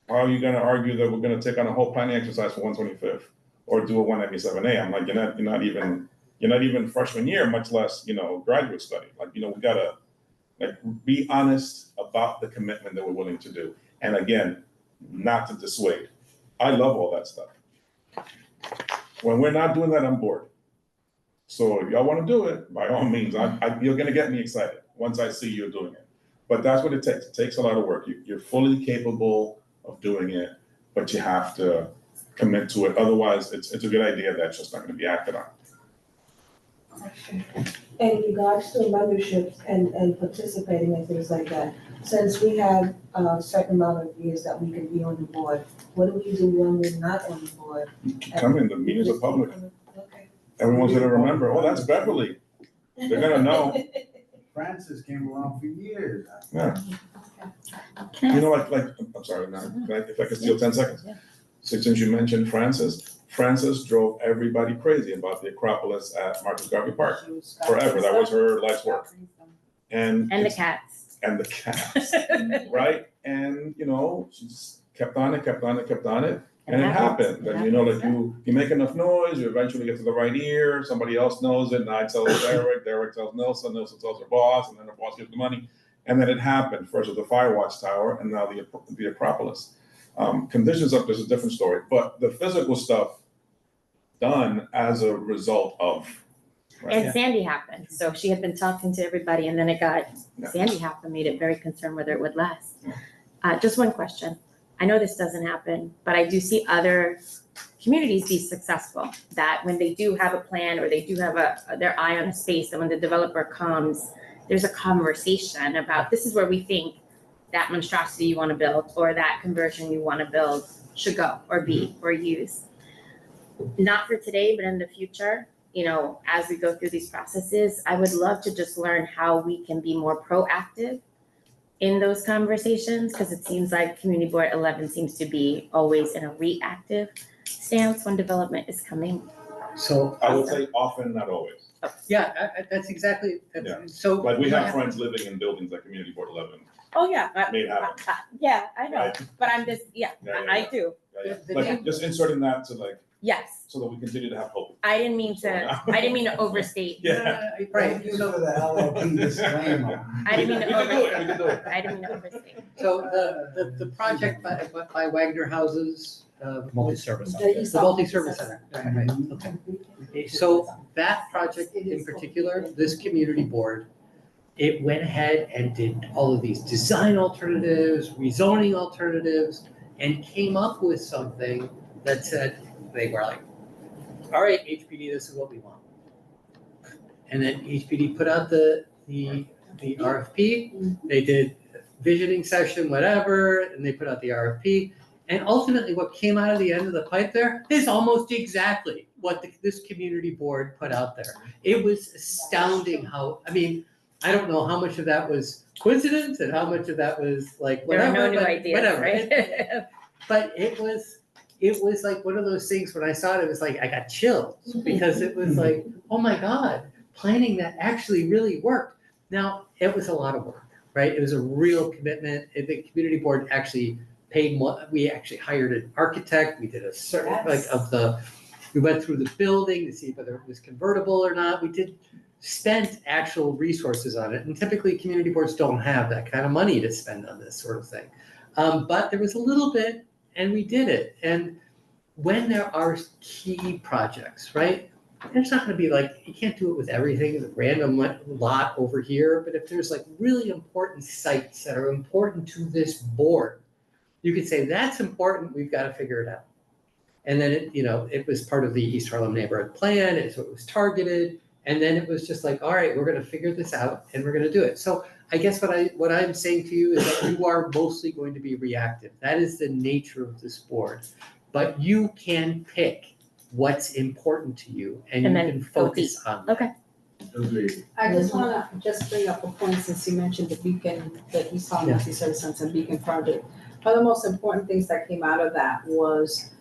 are you gonna argue that we're gonna take on a whole planning exercise for 125th or do a 197A? I'm like, you're not even freshman year, much less, graduate study. Like, we gotta be honest about the commitment that we're willing to do. And again, not to dissuade. I love all that stuff. When we're not doing that, I'm bored. So if y'all want to do it, by all means, you're going to get me excited once I see you doing it. But that's what it takes. It takes a lot of work. You're fully capable of doing it, but you have to commit to it. Otherwise, it's a good idea that's just not going to be acted on. In regards to memberships and participating and things like that, since we have a certain amount of years that we can be on the board, what do we do when we're not on the board? Come in, the meetings are public. Okay. Everyone's going to remember, oh, that's Beverly. They're going to know. Francis came around for years. Yeah. I'm sorry, if I could steal 10 seconds. Yeah. So since you mentioned Francis drove everybody crazy about the Acropolis at Marcus Garvey Park forever. That was her life's work. And the cats. And the cats, right? And, she just kept on it. And it happened. And, you make enough noise, you eventually get to the right ear, somebody else knows it, and I tell Derek tells Nelson tells her boss, and then her boss gives the money. And then it happened, first with the Firewatch Tower, and now the Acropolis. Conditions up, there's a different story, but the physical stuff done as a result of. Right? And Sandy happened, so she had been talking to everybody, and then Sandy happened, made it very concerned whether it would last. Just one question. I know this doesn't happen, but I do see other communities be successful, that when they do have a plan or they do have their eye on a space, that when the developer comes, there's a conversation about this is where we think that monstrosity you want to build or that conversion you want to build should go or be or use. Not for today, but in the future, as we go through these processes, I would love to just learn how we can be more proactive in those conversations, because it seems like Community Board 11 seems to be always in a reactive stance when development is coming. So, I would say often, not always. yeah, that's exactly, Yeah. so. Like, we have friends living in buildings like Community Board 11 Oh, yeah. made happen. Yeah, I know, Right. but I'm just, I do. Yeah. Like, just inserting that to like, Yes, so that we continue to have hope. I didn't mean to overstate. Yeah. Right, Thank you so, for the LLP disclaimer. I didn't mean to We can do it, we overstate. can do it. I didn't mean to overstate. so the project by Wagner Houses, Multi-service. The the multi-service center, right, okay. So that project in particular, this community board, it went ahead and did all of these design alternatives, rezoning alternatives, and came up with something that said, they were like, all right, HPD, this is what we want. And then HPD put out the RFP, they did visioning session, whatever, and they put out the RFP. And ultimately, what came out of the end of the pipe there is almost exactly what this community board put out there. It was astounding how, I mean, I don't know how much of that was coincidence and how much of that was like There are whatever, no new but ideas, whatever. right? But it was like one of those things, when I saw it, it was like, I got chills, because it was like, oh my God, planning that actually really worked. Now, it was a lot of work, right? It was a real commitment. The community board actually paid more, we actually hired an architect, we did a certain, we went through the building to see whether it was convertible or not. We spent actual resources on it, and typically community boards don't have that kind of money to spend on this sort of thing. But there was a little bit, and we did it. And when there are key projects, right? There's not gonna be like, you can't do it with everything, a random lot over here, but if there's like really important sites that are important to this board, you could say, that's important, we've gotta figure it out. And then it was part of the East Harlem Neighborhood Plan, and so it was targeted, and then it was just like, all right, we're gonna figure this out and we're gonna do it. So I guess what I'm saying to you is that you are mostly going to be reactive. That is the nature of this board. But you can pick what's important to you, and you And then can focus on that. Okay. Agreed. I just wanna bring up a point, since you mentioned the Beacon, the East Harlem Yeah. Multi-Service Center and Beacon project. One of the most important things that came out of that was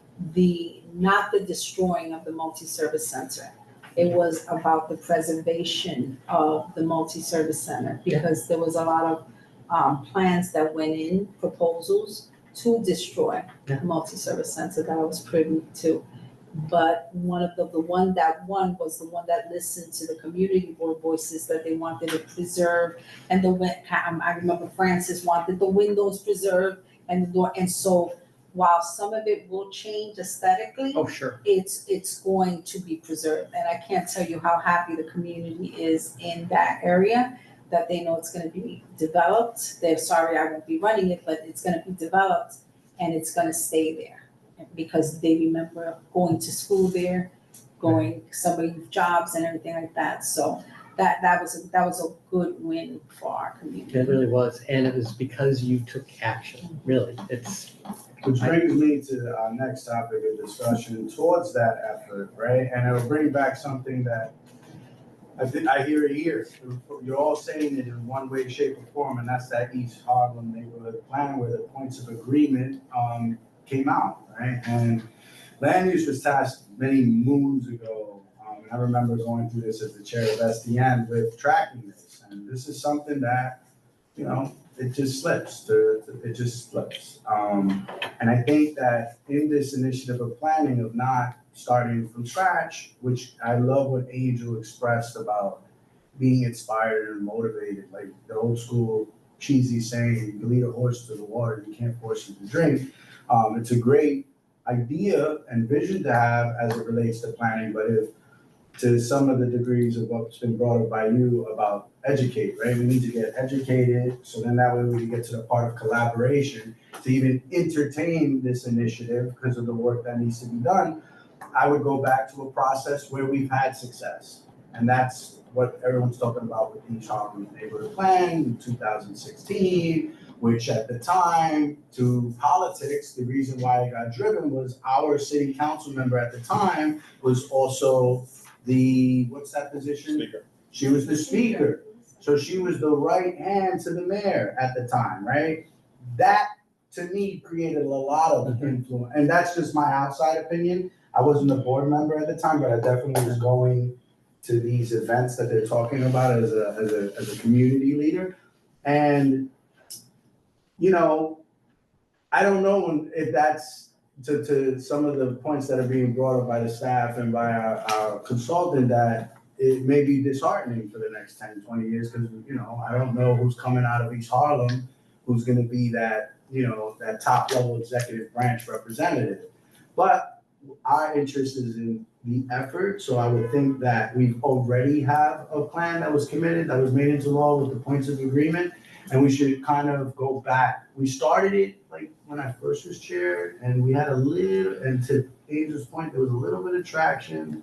not the destroying of the multi-service center. It was about the preservation of the multi-service center, because there was a lot of plans that went in, proposals to destroy the multi-service center that I was privy to. But one of the one that won was the one that listened to the community board voices that they wanted to preserve, and I remember Francis wanted the windows preserved and the door, and so while some of it will change aesthetically, Oh, sure. it's going to be preserved. And I can't tell you how happy the community is in that area, that they know it's gonna be developed. They're sorry I won't be running it, but it's gonna be developed and it's gonna stay there. Because they remember going to school there, some of youth jobs and everything like that. So that was a good win for our community. It really was, and it was because you took action, really. Which brings me to our next topic of discussion towards that effort, right? And it'll bring back something that I hear it here. You're all saying it in one way, shape, or form, and that's that East Harlem Neighborhood Plan where the points of agreement came out, right? And land use was tasked many moons ago. And I remember going through this as the chair of SDN with tracking this. And this is something that, it just slips. It just slips. And I think that in this initiative of planning, of not starting from scratch, which I love what Angel expressed about being inspired and motivated, like the old school cheesy saying, you lead a horse to the water, you can't force him to drink. It's a great idea and vision to have as it relates to planning, but if to some of the degrees of what's been brought up by you about educate, right? We need to get educated, so then that way we can get to the part of collaboration to even entertain this initiative because of the work that needs to be done. I would go back to a process where we've had success, and that's what everyone's talking about with the East Harlem Neighborhood Plan in 2016, which at the time, to politics, the reason why it got driven was our city council member at the time was also what's that position? Speaker. She was the speaker. So she was the right hand to the mayor at the time, right? That, to me, created a lot of influence, and that's just my outside opinion. I wasn't a board member at the time, but I definitely was going to these events that they're talking about as a community leader. And, you know, I don't know if that's to some of the points that are being brought up by the staff and by our consultant, that it may be disheartening for the next 10, 20 years, because, you know, I don't know who's coming out of East Harlem, who's gonna be that, you know, that top level executive branch representative. But our interest is in the effort, so I would think that we've already have a plan that was committed, that was made into law with the points of agreement, and we should kind of go back. We started it like when I first was chair, and we had a little, and to Angel's point, there was a little bit of traction,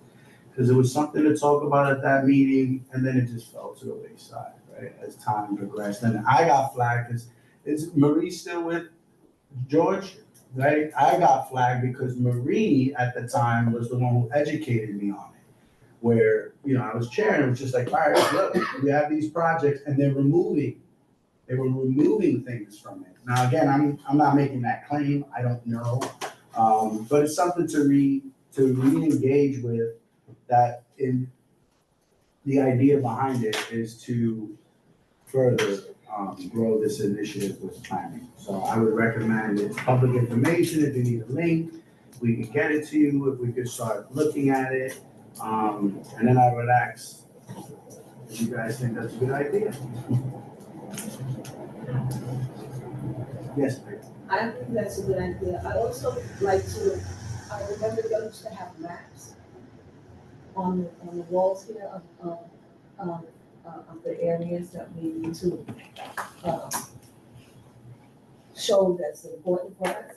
because it was something to talk about at that meeting, and then it just fell to the wayside, right, as time progressed. And I got flagged, because is Marie still with George? Right? I got flagged because Marie at the time was the one who educated me on it. Where, you know, I was chair, and it was just like, all right, look, we have these projects, and they were removing things from it. Now, again, I'm not making that claim, I don't know. But it's something to re-engage with, that in the idea behind it is to further grow this initiative with planning. So I would recommend, it's public information. If you need a link, we can get it to you, if we could start looking at it. And then I would ask if you guys think that's a good idea. Yes, please. I think that's a good idea. I also like to, I remember they used to have maps on the walls here of the areas that we need to show that's important for us.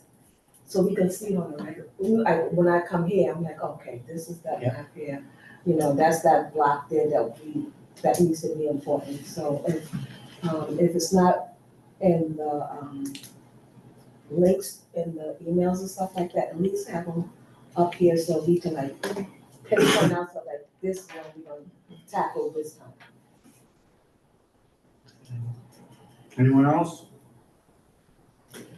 So we can see it on the record. When I come here, I'm like, okay, this is that map here. You know, that's that block there that needs to be important. So if it's not in the links in the emails and stuff like that, at least have them up here so we can like pinpoint out, so like this is what we're gonna tackle this time. Anyone else?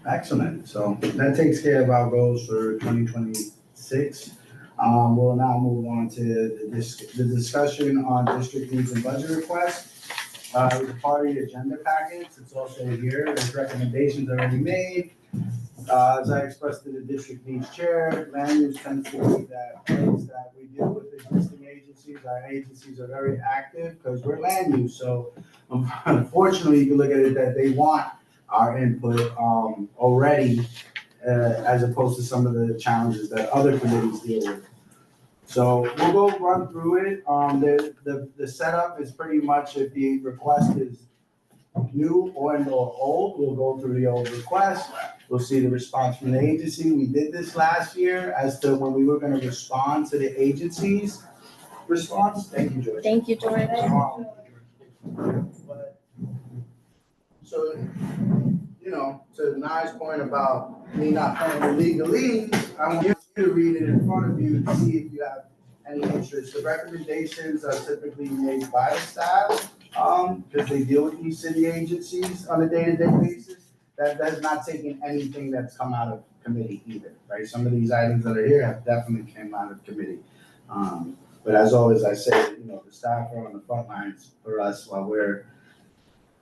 Excellent. So that takes care of our goals for 2026. We'll now move on to the discussion on district needs and budget requests. It was a part of the agenda package. It's also here. There's recommendations already made. As I expressed to the district needs chair, land use tends to be that place that we deal with existing agencies. Our agencies are very active because we're land use. So unfortunately, you can look at it that they want our input already, as opposed to some of the challenges that other committees deal with. So we'll go run through it. The setup is pretty much, if the request is new or old, we'll go through the old request. We'll see the response from the agency. We did this last year as to when we were going to respond to the agency's response. Thank you, George. Thank you, George. So, you know, to Nai's point about me not playing the legalese, I want you to read it in front of you to see if you have any interest. The recommendations are typically made by the staff, because they deal with these city agencies on a day-to-day basis. That's not taking anything that's come out of committee either, right? Some of these items that are here have definitely came out of committee. But as always, I say, you know, the staff are on the front lines for us while we're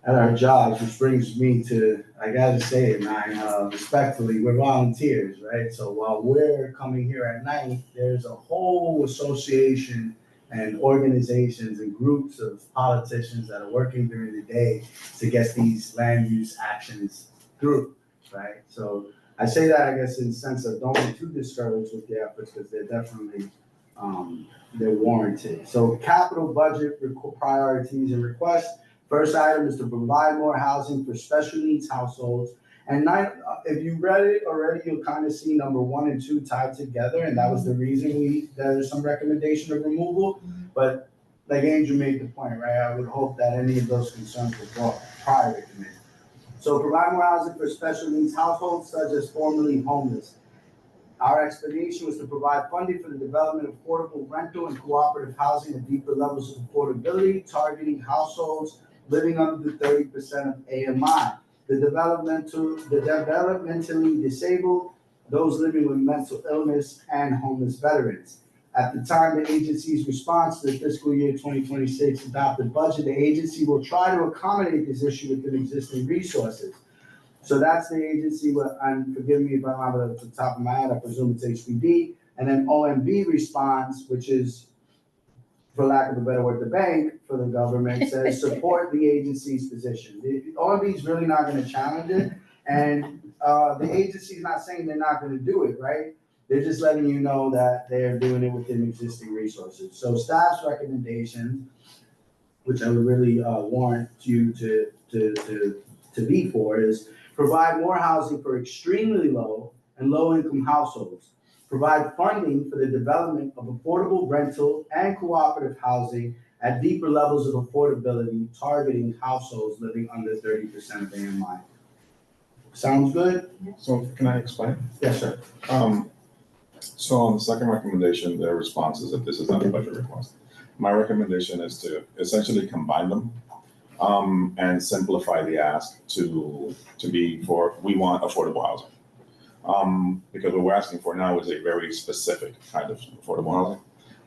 at our jobs, which brings me to, I gotta say it, Nine, respectfully, we're volunteers, right? So while we're coming here at night, there's a whole association and organizations and groups of politicians that are working during the day to get these land use actions through, right? So I say that, I guess, in the sense of don't be too discouraged with the efforts, because they're definitely, they're warranted. So capital budget priorities and requests. First item is to provide more housing for special needs households. And if you read it already, you'll kind of see number 1 and 2 tied together, and that was the reason there's some recommendation of removal. But like Angel made the point, right? I would hope that any of those concerns were brought prior to committee. So provide more housing for special needs households such as formerly homeless. Our explanation was to provide funding for the development of affordable rental and cooperative housing at deeper levels of affordability, targeting households living under the 30% of AMI. The developmentally disabled, those living with mental illness, and homeless veterans. At the time, the agency's response to the fiscal year 2026 adopted budget, the agency will try to accommodate this issue within existing resources. So that's the agency, and forgive me if I'm not at the top of my head, I presume it's HPD. And then OMB responds, which is, for lack of a better word, the bank for the government, says support the agency's position. The OMB is really not gonna challenge it, and the agency's not saying they're not gonna do it, right? They're just letting you know that they're doing it within existing resources. So staff's recommendations, which I would really warrant you to be for, is provide more housing for extremely low and low-income households. Provide funding for the development of affordable rental and cooperative housing at deeper levels of affordability, targeting households living under 30% of AMI. Sounds good? So can I explain? Yes, sir. So on the second recommendation, their response is that this is not a budget request. My recommendation is to essentially combine them and simplify the ask to be for, we want affordable housing. Because what we're asking for now is a very specific kind of affordable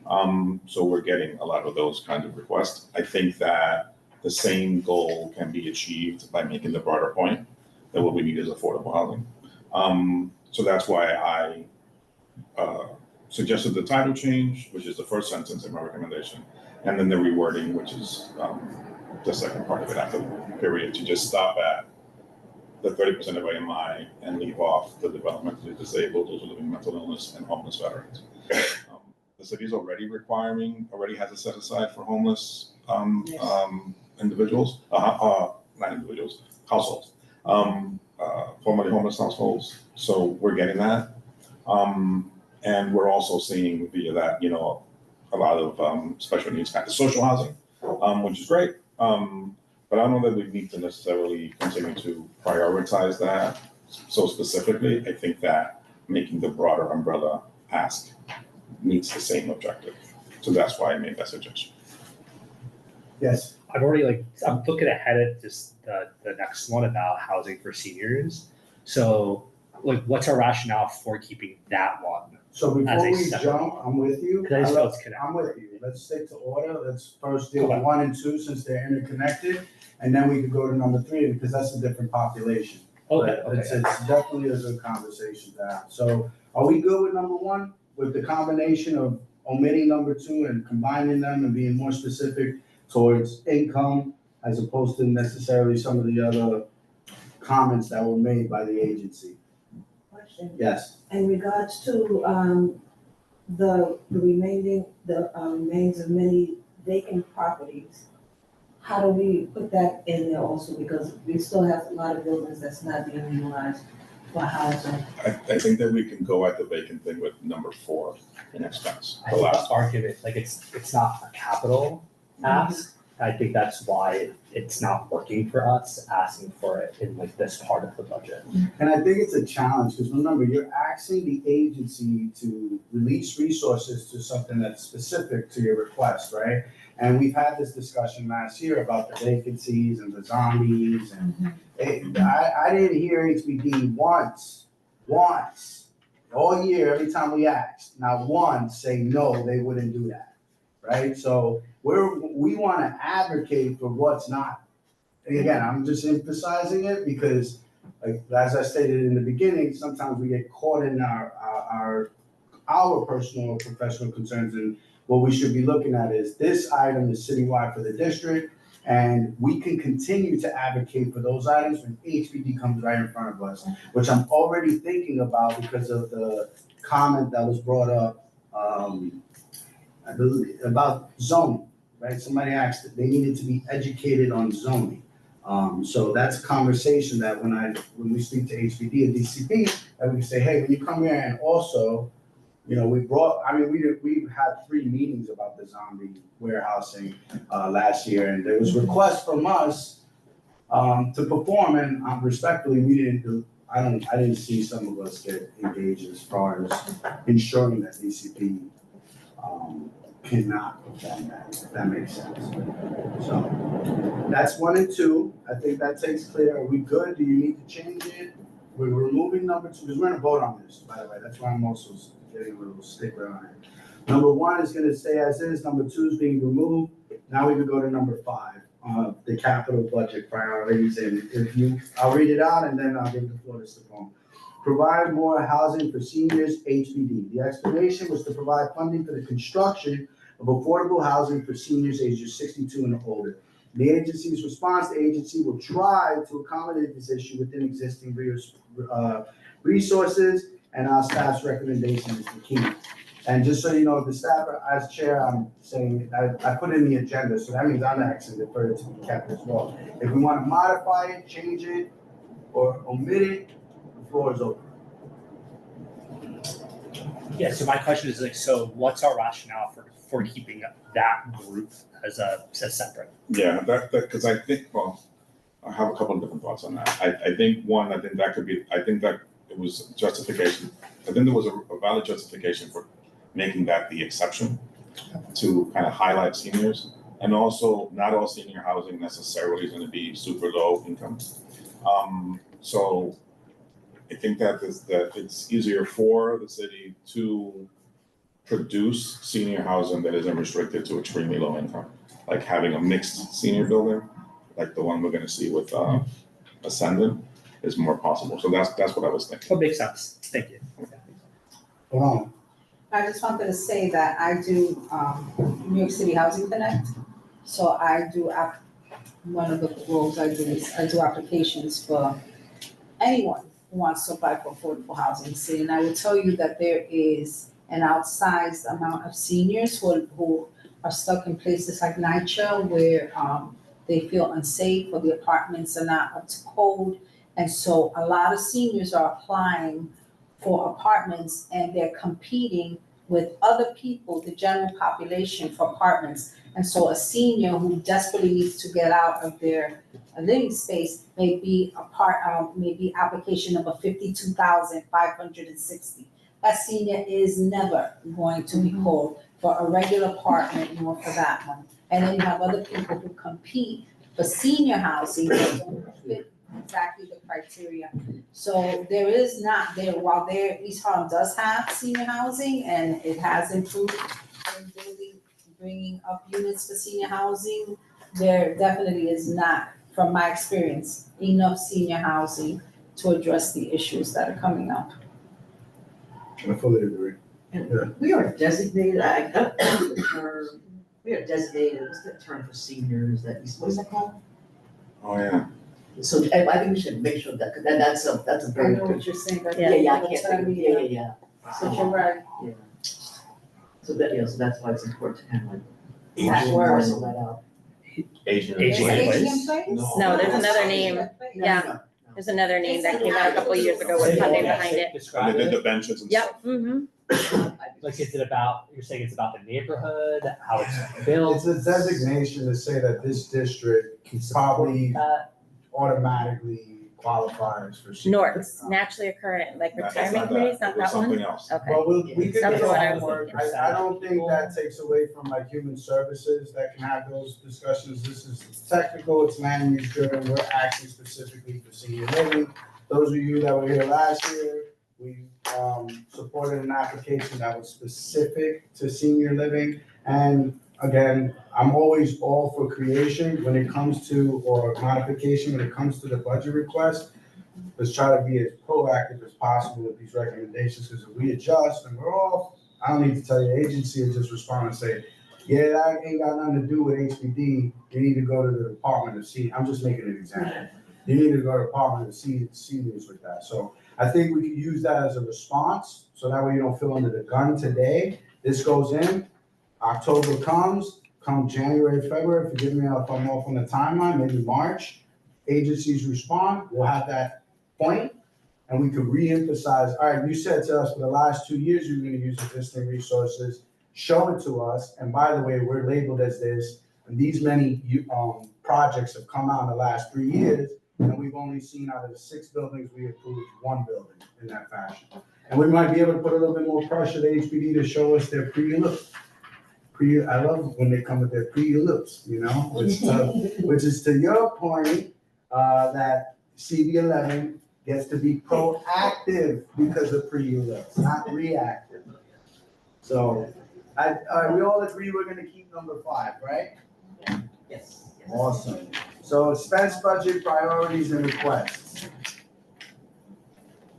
housing. So we're getting a lot of those kinds of requests. I think that the same goal can be achieved by making the broader point that what we need is affordable housing. So that's why I suggested the title change, which is the first sentence in my recommendation, and then the rewording, which is the second part of it after the period, to just stop at the 30% of AMI and leave off the developmentally disabled, those who live in mental illness, and homeless veterans. The city is already has a set aside for homeless individuals, not individuals, households, formerly homeless households. So we're getting that. And we're also seeing via that, a lot of special needs kind of social housing, which is great. But I don't know that we need to necessarily continue to prioritize that so specifically. I think that making the broader umbrella ask meets the same objective. So that's why I made that suggestion. Yes. I'm looking ahead at just the next one about housing for seniors. So what's our rationale for keeping that one? So before we separate- jump, I'm with you. Because I just felt it's connected. I'm with you. Let's stick to order. Let's first deal with 1 and 2 since they're interconnected, and then we could go to number 3 because that's a different population. Okay, But it's definitely a good conversation to have. So are we good with number 1, with the combination of omitting number 2 and combining them and being more specific towards income as opposed to necessarily some of the other comments that were made by the agency? Question. Yes. In regards to the remains of many vacant properties, how do we put that in there also? Because we still have a lot of buildings that's not being utilized for housing. I think that we can go at the vacant thing with number 4 in expense. I think the argument, it's not a capital ask. I think that's why it's not working for us, asking for it in this part of the budget. And I think it's a challenge, because remember, you're asking the agency to release resources to something that's specific to your request, right? And we've had this discussion last year about the vacancies and the zombies, and I didn't hear HBD once, all year, every time we asked, not once say no, they wouldn't do that, right? So we want to advocate for what's not. And again, I'm just emphasizing it because, as I stated in the beginning, sometimes we get caught in our personal or professional concerns, and what we should be looking at is this item is citywide for the district, and we can continue to advocate for those items when HPD comes right in front of us, which I'm already thinking about because of the comment that was brought up, I believe, about zoning. Right, somebody asked if they needed to be educated on zoning. So that's a conversation that when we speak to HPD and DCP, that we say, hey, when you come here, and also, we've had 3 meetings about the zombie warehousing last year, and there was requests from us to perform, and respectfully, we didn't I didn't see some of us get engaged as far as ensuring that DCP, cannot perform that, if that makes sense. So, that's 1 and 2, I think that takes clear, are we good, do you need to change it? We're removing number 2, because we're gonna vote on this, by the way, that's why I'm also getting a little sticker on it. Number 1 is gonna stay as is, number 2 is being removed, now we can go to number 5, the capital budget priorities, and I'll read it out and then I'll give the floor to Stephane. Provide more housing for seniors, HPD. The explanation was to provide funding for the construction of affordable housing for seniors ages 62 and older. The agency's response, the agency will try to accommodate this issue within existing resources, and our staff's recommendation is the key. And just so you know, the staff, as chair, I'm saying, I put in the agenda, so that means I'm asking for it to be kept as well. If we want to modify it, change it, or omit it, the floor is open. Yeah, so my question is like, so what's our rationale for keeping that group as separate? Yeah, because I think, well, I have a couple of different thoughts on that. I think one, I think that it was justification. I think there was a valid justification for making that the exception to kind of highlight seniors. And also, not all senior housing necessarily is going to be super low income. So I think that it's easier for the city to produce senior housing that isn't restricted to extremely low income, like having a mixed senior building, like the one we're going to see with Ascendant, is more possible. So that's what I was thinking. That makes sense. Thank you. Hold I just wanted to say that I do New York City Housing Connect. So I do, one of the roles I do is I do applications for anyone who wants to apply for affordable housing in the city. And I will tell you that there is an outsized amount of seniors who are stuck in places like NYCHA where they feel unsafe or the apartments are not up to code. And so a lot of seniors are applying for apartments and they're competing with other people, the general population, for apartments. And so a senior who desperately needs to get out of their living space may be application number 52,560. That senior is never going to be called for a regular apartment nor for that one. And then you have other people who compete for senior housing that don't fit exactly the criteria. So there is not there, while East Harlem does have senior housing and it has improved in bringing up units for senior housing, there definitely is not, from my experience, enough senior housing to address the issues that are coming up. on. I fully agree. And we are designated, the term, we are designated, what's the term for seniors what is that called? Oh, yeah. So I think we should make sure that, because that's a I very know good. what you're saying, but. I can't think of, yeah. So you're right. Yeah. So so that's why it's important to kind of like Asian parcel that out. Asian. Is Asian Asian place? place? No, there's another name. No, Yeah. no, no. There's another name that came out a couple of years ago with funding behind it. And Describe they did the it. benches and stuff. Yep, mm-hmm. Like, is it about, you're saying it's about the neighborhood, how it's built? It's a designation to say that this district probably automatically qualifies for. senior North, housing. naturally occurrent, like That's retirement not communities, that. not It was that one? something else. Okay. Well, we can That's do what I all was work. thinking. I don't think that takes away from like human services that can have those discussions. This is technical, it's land use driven, we're acting specifically for senior living. Those of you that were here last year, we supported an application that was specific to senior living. And again, I'm always all for creation when it comes to, or modification when it comes to the budget request. Let's try to be as proactive as possible with these recommendations, because if we adjust and we're off, I don't need to tell your agency to just respond and say, yeah, that ain't got nothing to do with HPD. You need to go to the Department of Seniors. I'm just making an example. You need to go to the Department of Seniors with that. So I think we could use that as a response, so that way you don't feel under the gun today. This goes in, October comes, come January, February, forgive me if I'm off on the timeline, maybe March, agencies respond, we'll have that point, and we could reemphasize, all right, you said to us for the last 2 years, you're gonna use existing resources, show it to us, and by the way, we're labeled as this, and these many projects have come out in the last 3 years, And we've only seen out of the 6 buildings, we approved 1 building in that fashion. And we might be able to put a little bit more pressure to HPD to show us their pre-looks. I love when they come with their pre-looks, you know, which is to your point, that CB11 gets to be proactive because of pre-looks, not reactive. So, we all agree we're gonna keep number 5, right? Yes. Awesome. So expense budget, priorities and requests.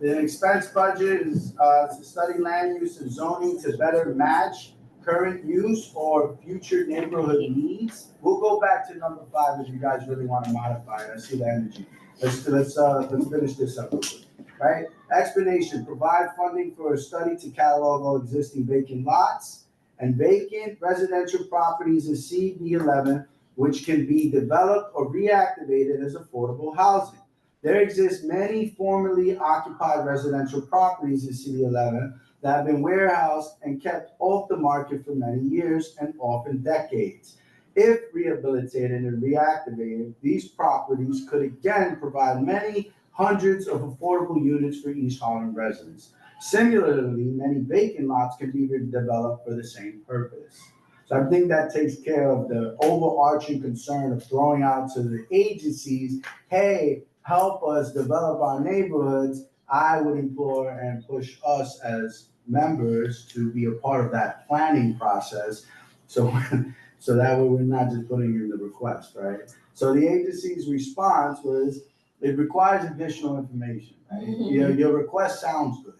The expense budget is to study land use and zoning to better match current use or future neighborhood needs. We'll go back to number 5 if you guys really want to modify it. I see the energy. Let's finish this up real quick, right? Explanation, provide funding for a study to catalog all existing vacant lots and vacant residential properties in CB11 which can be developed or reactivated as affordable housing. There exist many formerly occupied residential properties in CB11 that have been warehoused and kept off the market for many years and often decades. If rehabilitated and reactivated, these properties could again provide many hundreds of affordable units for East Harlem residents. Similarly, many vacant lots can be redeveloped for the same purpose. So I think that takes care of the overarching concern of throwing out to the agencies, hey, help us develop our neighborhoods. I would implore and push us as members to be a part of that planning process. So that way we're not just putting in the request, right? So the agency's response was, it requires additional information, right? Your request sounds good.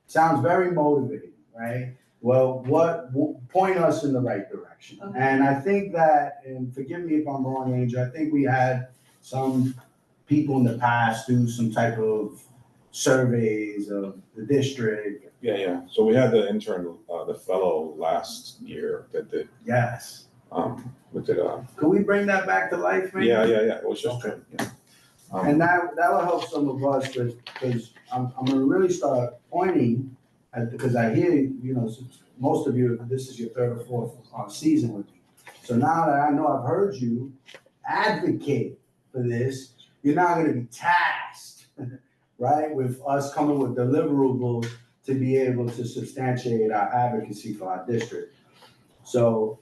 Sounds very motivating, right? Well, point us in the right direction. Okay. And I think that, and forgive me if I'm wrong, Angel, I think we had some people in the past do some type of surveys of the district. Yeah. So we had the intern, the fellow last year that did, Yes. looked at, Could we bring that back to life, man? yeah. It was just, Okay. yeah. And that will help some of us, because I'm gonna really start pointing at, because I hear, you know, most of you, this is your 3rd or 4th season with me. So now that I know I've heard you advocate for this, you're now gonna be tasked, right, with us coming with deliverables to be able to substantiate our advocacy for our district. So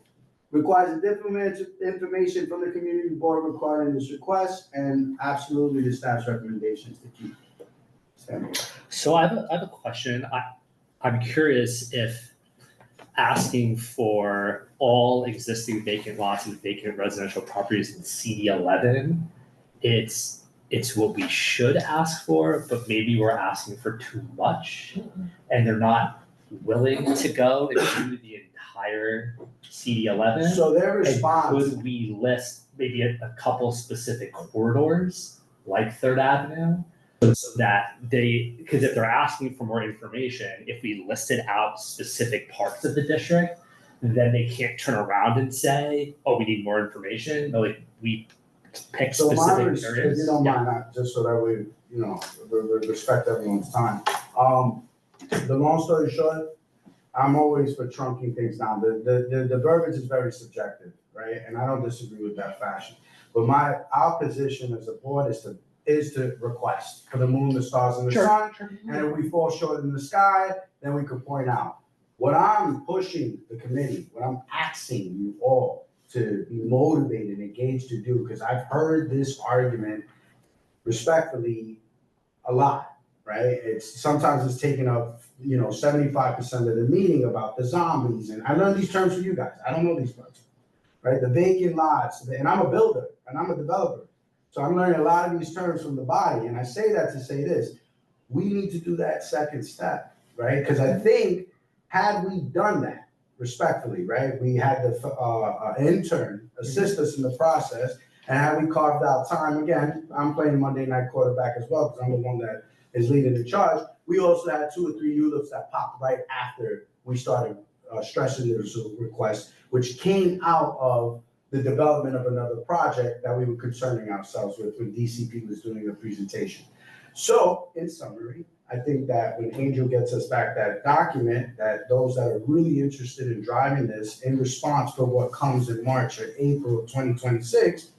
requires additional information from the community board regarding this request, and absolutely the staff's recommendations to keep. So I have a question. I'm curious if asking for all existing vacant lots and vacant residential properties in CD11, it's what we should ask for, but maybe we're asking for too much, and they're not willing to go and do the entire CD11. So their And response, could we list maybe a couple specific corridors like 3rd Avenue? So that because if they're asking for more information, if we listed out specific parts of the district, then they can't turn around and say, oh, we need more information. No, like we pick so specific areas. if you don't mind, just so that we, you know, respect everyone's time. The long story short, I'm always for trunking things down. The verbiage is very subjective, right? And I don't disagree with that fashion. But our position as a board is to request for the moon, the stars, and the sun. And if we fall short in the sky, then we could point out. What I'm pushing the committee, what I'm asking you all to be motivated and engaged to do, because I've heard this argument respectfully a lot, right? Sometimes it's taken up, 75% of the meeting about the zombies, and I learned these terms from you guys. I don't know these terms, right? The vacant lots, and I'm a builder and I'm a developer, so I'm learning a lot of these terms from the body. And I say that to say this: we need to do that second step, right? Because I think had we done that respectfully, right, we had the intern assist us in the process, and had we carved out time, again, I'm playing Monday night quarterback as well because I'm the one that is leading the charge. We also had 2 or 3 ULIPs that popped right after we started stressing this request, which came out of the development of another project that we were concerning ourselves with when DCP was doing a presentation. So, in summary, I think that when Angel gets us back that document, that those that are really interested in driving this in response for what comes in March or April of 2026,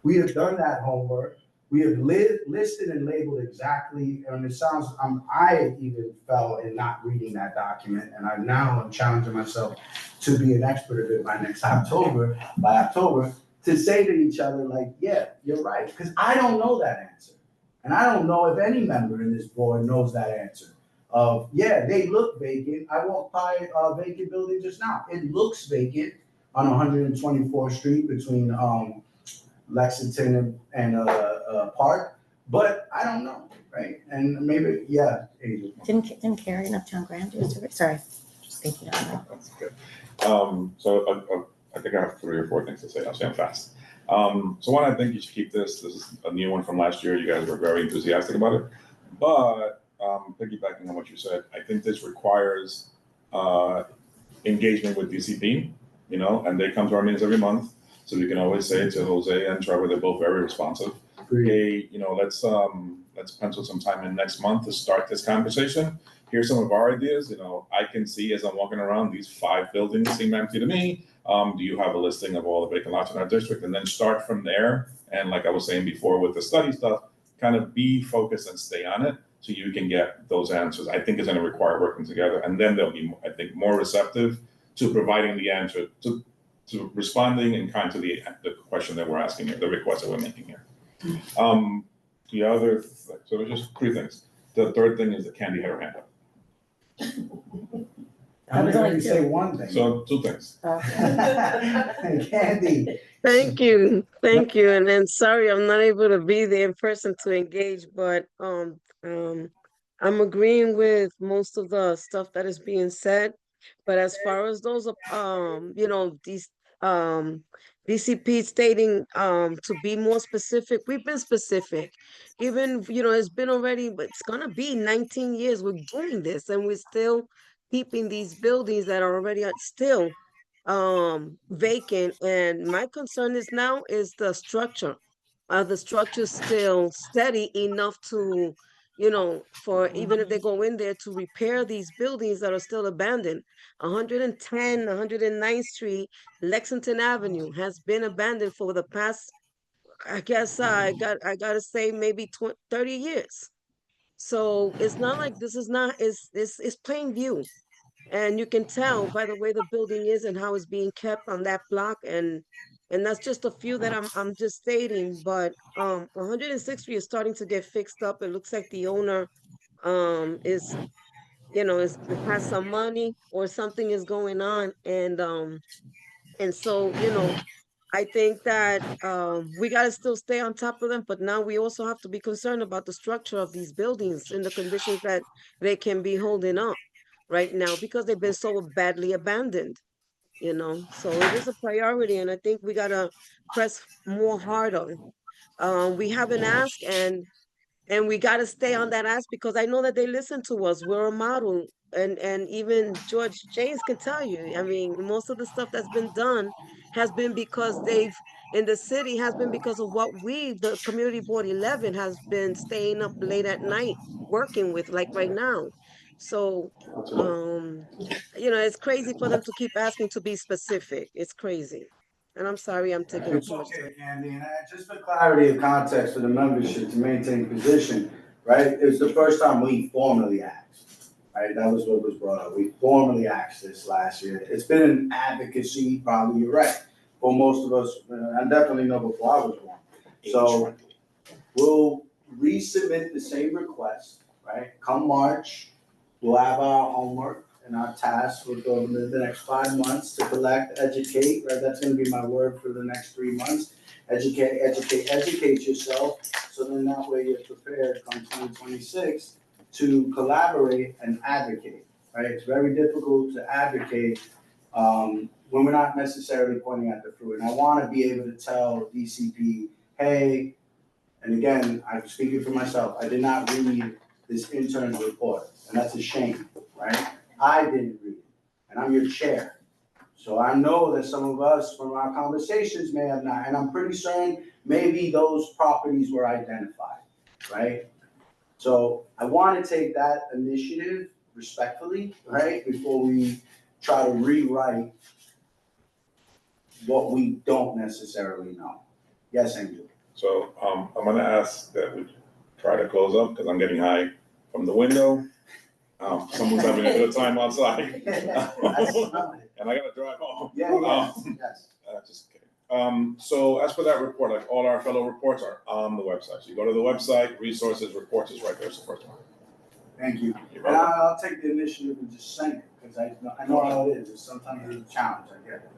we have done that homework. we have listed and labeled exactly, and it sounds, I even fell in not reading that document, and I now am challenging myself to be an expert of it by October, to say to each other like, yeah, you're right, because I don't know that answer. And I don't know if any member in this board knows that answer. Of, yeah, they look vacant. I walked by a vacant building just now. It looks vacant on 124th Street between Lexington and Park, but I don't know, right? And maybe, yeah, Angel. Didn't Carrie and Uptown Grand do a survey? Sorry, just thinking out loud. That's good. So I think I have 3 or 4 things to say. I'll say them fast. So one, I think you should keep this. This is a new one from last year. You guys were very enthusiastic about it. But piggybacking on what you said, I think this requires engagement with DCP, you know, and they come to our meetings every month. So we can always say to Jose and Trevor, they're both very responsive. Hey, you know, let's pencil some time in next month to start this conversation. Here's some of our ideas. You know, I can see as I'm walking around, these 5 buildings seem empty to me. Do you have a listing of all the vacant lots in our district? And then start from there. And like I was saying before with the study stuff, kind of be focused and stay on it so you can get those answers. I think it's going to require working together. And then they'll be, I think, more receptive to providing the answer, to responding in kind to the question that we're asking here, the request that we're making here. The other, so there's just 3 things. The third thing is the candy header handout. I'm was gonna only say 2. one thing. So 2 things. Candy. Thank you, and then sorry I'm not able to be there in person to engage, but I'm agreeing with most of the stuff that is being said. But as far as those you know, these DCP stating to be more specific, we've been specific. Even, you know, it's been already, it's gonna be 19 years we're doing this, and we're still keeping these buildings that are already still vacant. And my concern is now is the structure. Are the structures still steady enough to, you know, for even if they go in there to repair these buildings that are still abandoned? 110, 109th Street, Lexington Avenue has been abandoned for the past, I guess I gotta say maybe 20, 30 years. So it's not like this is not, it's plain view. And you can tell by the way the building is and how it's being kept on that block. And that's just a few that I'm just stating. But 106th Street is starting to get fixed up. It looks like the owner is, you know, has some money or something is going on. And so, you know, I think that we gotta still stay on top of them, but now we also have to be concerned about the structure of these buildings and the conditions that they can be holding up right now because they've been so badly abandoned, you know. So it is a priority, and I think we gotta press more hard on. We have an ask, and we got to stay on that ask because I know that they listen to us. We're a model, and even George James can tell you. I mean, most of the stuff that's been done has been because they've in the city has been because of what we, the Community Board 11, has been staying up late at night working with, like right now. So, you know, it's crazy for them to keep asking to be specific. It's crazy. And I'm sorry I'm taking up It's too much time. okay, Candy, and just for clarity of context for the membership to maintain position, right? It's the first time we formally asked, right? That was what was brought up. We formally asked this last year. It's been an advocacy, probably you're right, for most of us, I definitely know before I was born. So we'll resubmit the same request, right? Come March, we'll have our homework and our task with the next 5 months to collect, educate, right? That's gonna be my word for the next 3 months. Educate yourself, so then that way you're prepared come 2026 to collaborate and advocate, right? It's very difficult to advocate when we're not necessarily pointing at the fruit. And I wanna be able to tell DCP, hey, and again, I'm speaking for myself, I did not read this intern's report, and that's a shame, right? I didn't read it, and I'm your chair. So I know that some of us from our conversations may have not, and I'm pretty certain maybe those properties were identified, right? So I want to take that initiative respectfully, right, before we try to rewrite what we don't necessarily know. Yes, Angel? So, I'm gonna ask that we try to close up, because I'm getting high from the window. Someone's having a good time outside. And I gotta drive home. Yes. Just kidding. So as for that report, like all our fellow reports are on the website. So you go to the website, resources, reports is right there, it's the first one. Thank you. You're And welcome. I'll take the initiative and just send it, because I know how it is. It's sometimes it's a challenge, I get it.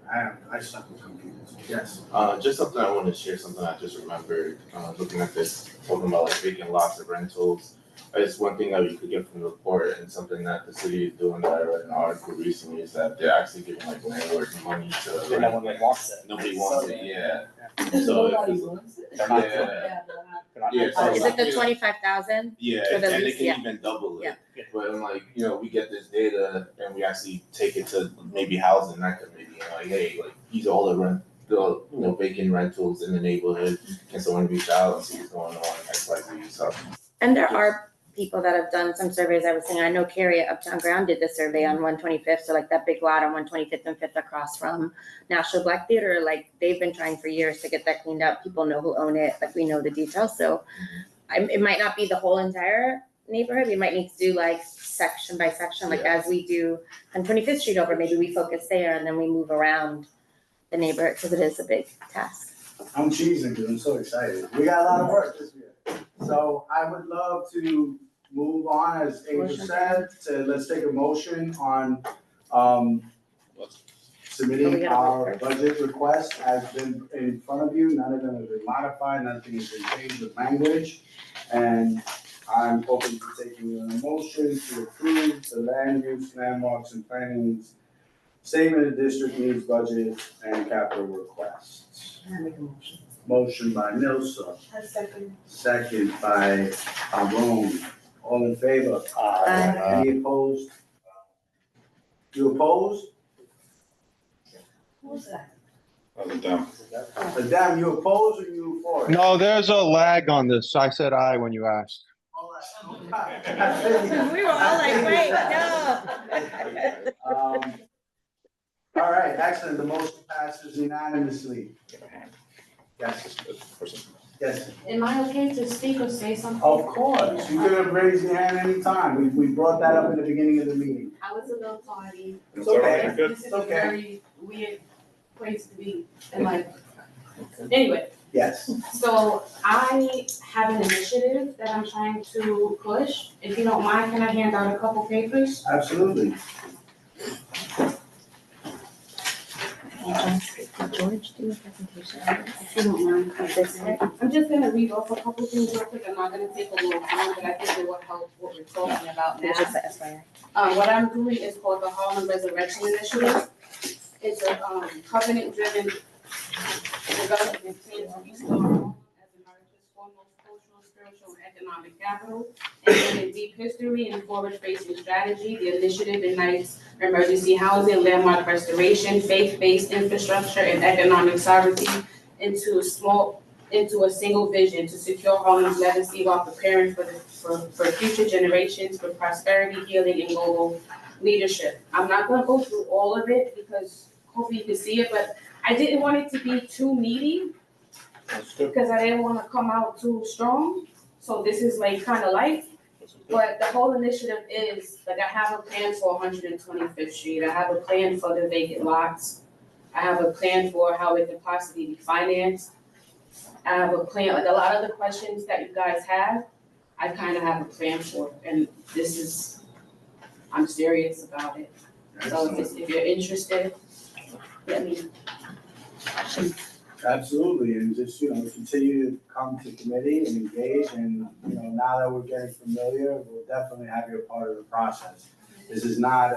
I suck with computers. Yes. Just something I want to share, something I just remembered, looking at this, talking about like vacant lots of rentals. It's one thing that you could get from the report, and something that the city is doing that I read an article recently is that they're actually giving like landlords money to And no one like wants it. Nobody wants it, yeah. So Nobody if wants it. They're not Yeah. doing it. Yeah, they're not. They're not- Yeah, so Is it the you know, 25,000? Yeah, For the and they lease, can yeah. even double it. Yeah. But I'm like, we get this data and we actually take it to maybe housing that committee and like, hey, like these are all the vacant rentals in the neighborhood. Can someone reach out and see what's going on, XYZ, so. And there are people that have done some surveys. I was saying, I know Carrie at Uptown Ground did the survey on 125th, so like that big lot on 125th and 5th across from National Black Theater, like they've been trying for years to get that cleaned up. People know who own it, like we know the details, so it might not be the whole entire neighborhood. We might need to do like section by section, like as we do on 25th Street over, maybe we focus there and then we move around the neighborhood, because it is a big task. I'm cheesing because I'm so excited. We got a lot of work this year. So I would love to move on, as Angel said, let's take a motion on submitting our budget request has been in front of you. None of them have been modified, nothing has been changed with language. And I'm open to taking a motion to approve the land use, landmarks, and planning statement of district needs budget and capital requests. I make a motion. Motion by Nilsa, I second. second by Rome. All in favor? Any opposed? You opposed? Who was that? That was dumb. Madam, you opposed or you for it? No, there's a lag on this. I said aye when you asked. We were all like, wait, no. All right, excellent. The motion passes unanimously. Yes, yes. Am I okay to speak or say something? Of course, you could have raised your hand anytime. We brought that up in the beginning of the meeting. I was a little tardy. It's okay. Good. This is It's a okay. very weird place to be in life. Anyway, Yes. so I have an initiative that I'm trying to push. If you don't mind, can I hand out a couple papers? Absolutely. George, do a presentation. If you don't mind, of this. I'm just gonna read off a couple things real quick. I'm not gonna take a little time, but I think it will help what we're talking about now. It's just a FYI. What I'm doing is called the Harlem Resurrection Initiative. It's a covenant-driven development plan to restore Harlem as America's foremost cultural, spiritual, and economic capital. And in deep history and forward-facing strategy, the initiative unites emergency housing, landmark restoration, faith-based infrastructure, and economic sovereignty into a single vision to secure Harlem's legacy while preparing for future generations for prosperity, healing, and global leadership. I'm not gonna go through all of it because hopefully you can see it, but I didn't want it to be too meaty because I didn't want to come out too strong. So this is like kind of light, but the whole initiative is like I have a plan for 125th Street. I have a plan for the vacant lots. I have a plan for how it could possibly be financed. I have a plan, like a lot of the questions that you guys have, I kind of have a plan for, and this is, I'm serious about it. So if you're interested, let me. Absolutely, and just, continue to come to committee and engage, and, now that we're getting familiar, we'll definitely have you a part of the process. This is not,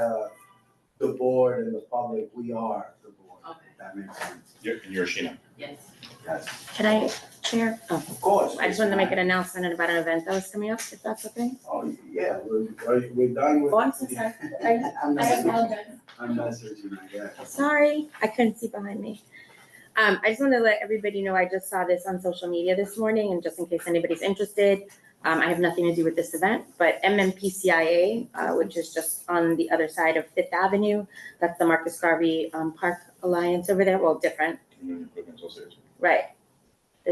the board and the public, we are the board, Okay. if that makes sense. You're Sheena. Yes. Yes, Can I share? Oh, of course. I just wanted to make an announcement about an event that was coming up, if that's okay. Oh, yeah, we're done with. Oh, I'm so sorry. I'm I messaging, apologize. I'm messaging, I guess. Sorry, I couldn't see behind me. I just want to let everybody know I just saw this on social media this morning, and just in case anybody's interested, I have nothing to do with this event, but MMPCIA, which is just on the other side of Fifth Avenue, that's the Marcus Garvey Park Alliance over there, well, different, Community Equipment Association. right?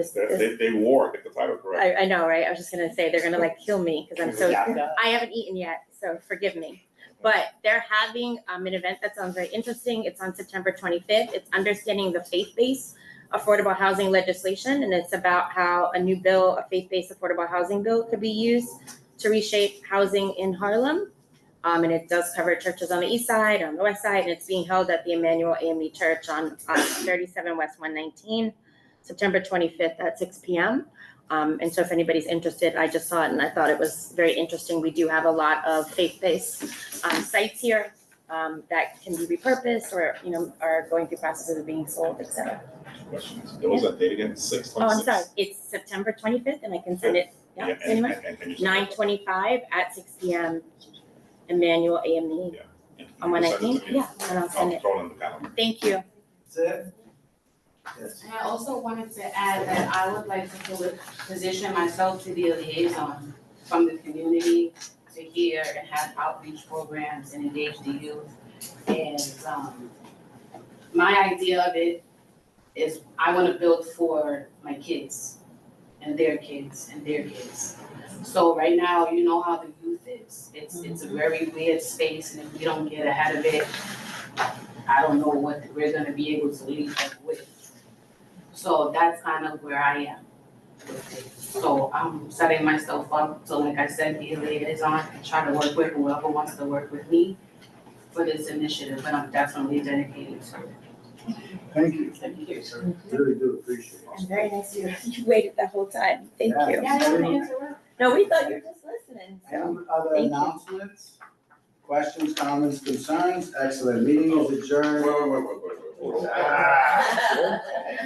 They wore, get the title correct. I know, right? I was just gonna say, they're gonna like kill me because I'm so, Yeah. I haven't eaten yet, so forgive me. But they're having an event that sounds very interesting. It's on September 25th. It's understanding the faith-based affordable housing legislation, and it's about how a new bill, a faith-based affordable housing bill, could be used to reshape housing in Harlem. And it does cover churches on the east side, on the west side, and it's being held at the Emmanuel AME Church on 37 West 119, September 25th at 6 p.m. And so if anybody's interested, I just saw it and I thought it was very interesting. We do have a lot of faith-based sites here that can be repurposed or, are going through processes of being sold, et cetera. Questions? It was a date again, 6th. Oh, I'm sorry. It's September 25th and I can send it. Yeah, and- anyway. and you said- 9:25 at 6 p.m. Emmanuel AME. Yeah. On 119? Yeah, and I'll send it. Throw it in the calendar. Thank you. That's it? Yes. And I also wanted to add that I would like to position myself to be a liaison from the community to hear and have outreach programs and engage the youth. And my idea of it is I want to build for my kids and their kids and their kids. So right now, you know how the youth is. It's a very weird space, and if we don't get ahead of it, I don't know what we're gonna be able to leave them with. So that's kind of where I am with it. So I'm setting myself up to, like I said, be a liaison and try to work with whoever wants to work with me for this initiative, but I'm definitely dedicated to it. Thank you. Thank you. Really do appreciate it. And very nice you waited that whole time. Thank Yeah. you. Yeah, I don't want to interrupt. No, we thought you were just listening. Any So. other Thank you. announcements? Questions, comments, concerns? Excellent. Meeting is adjourned. Wait.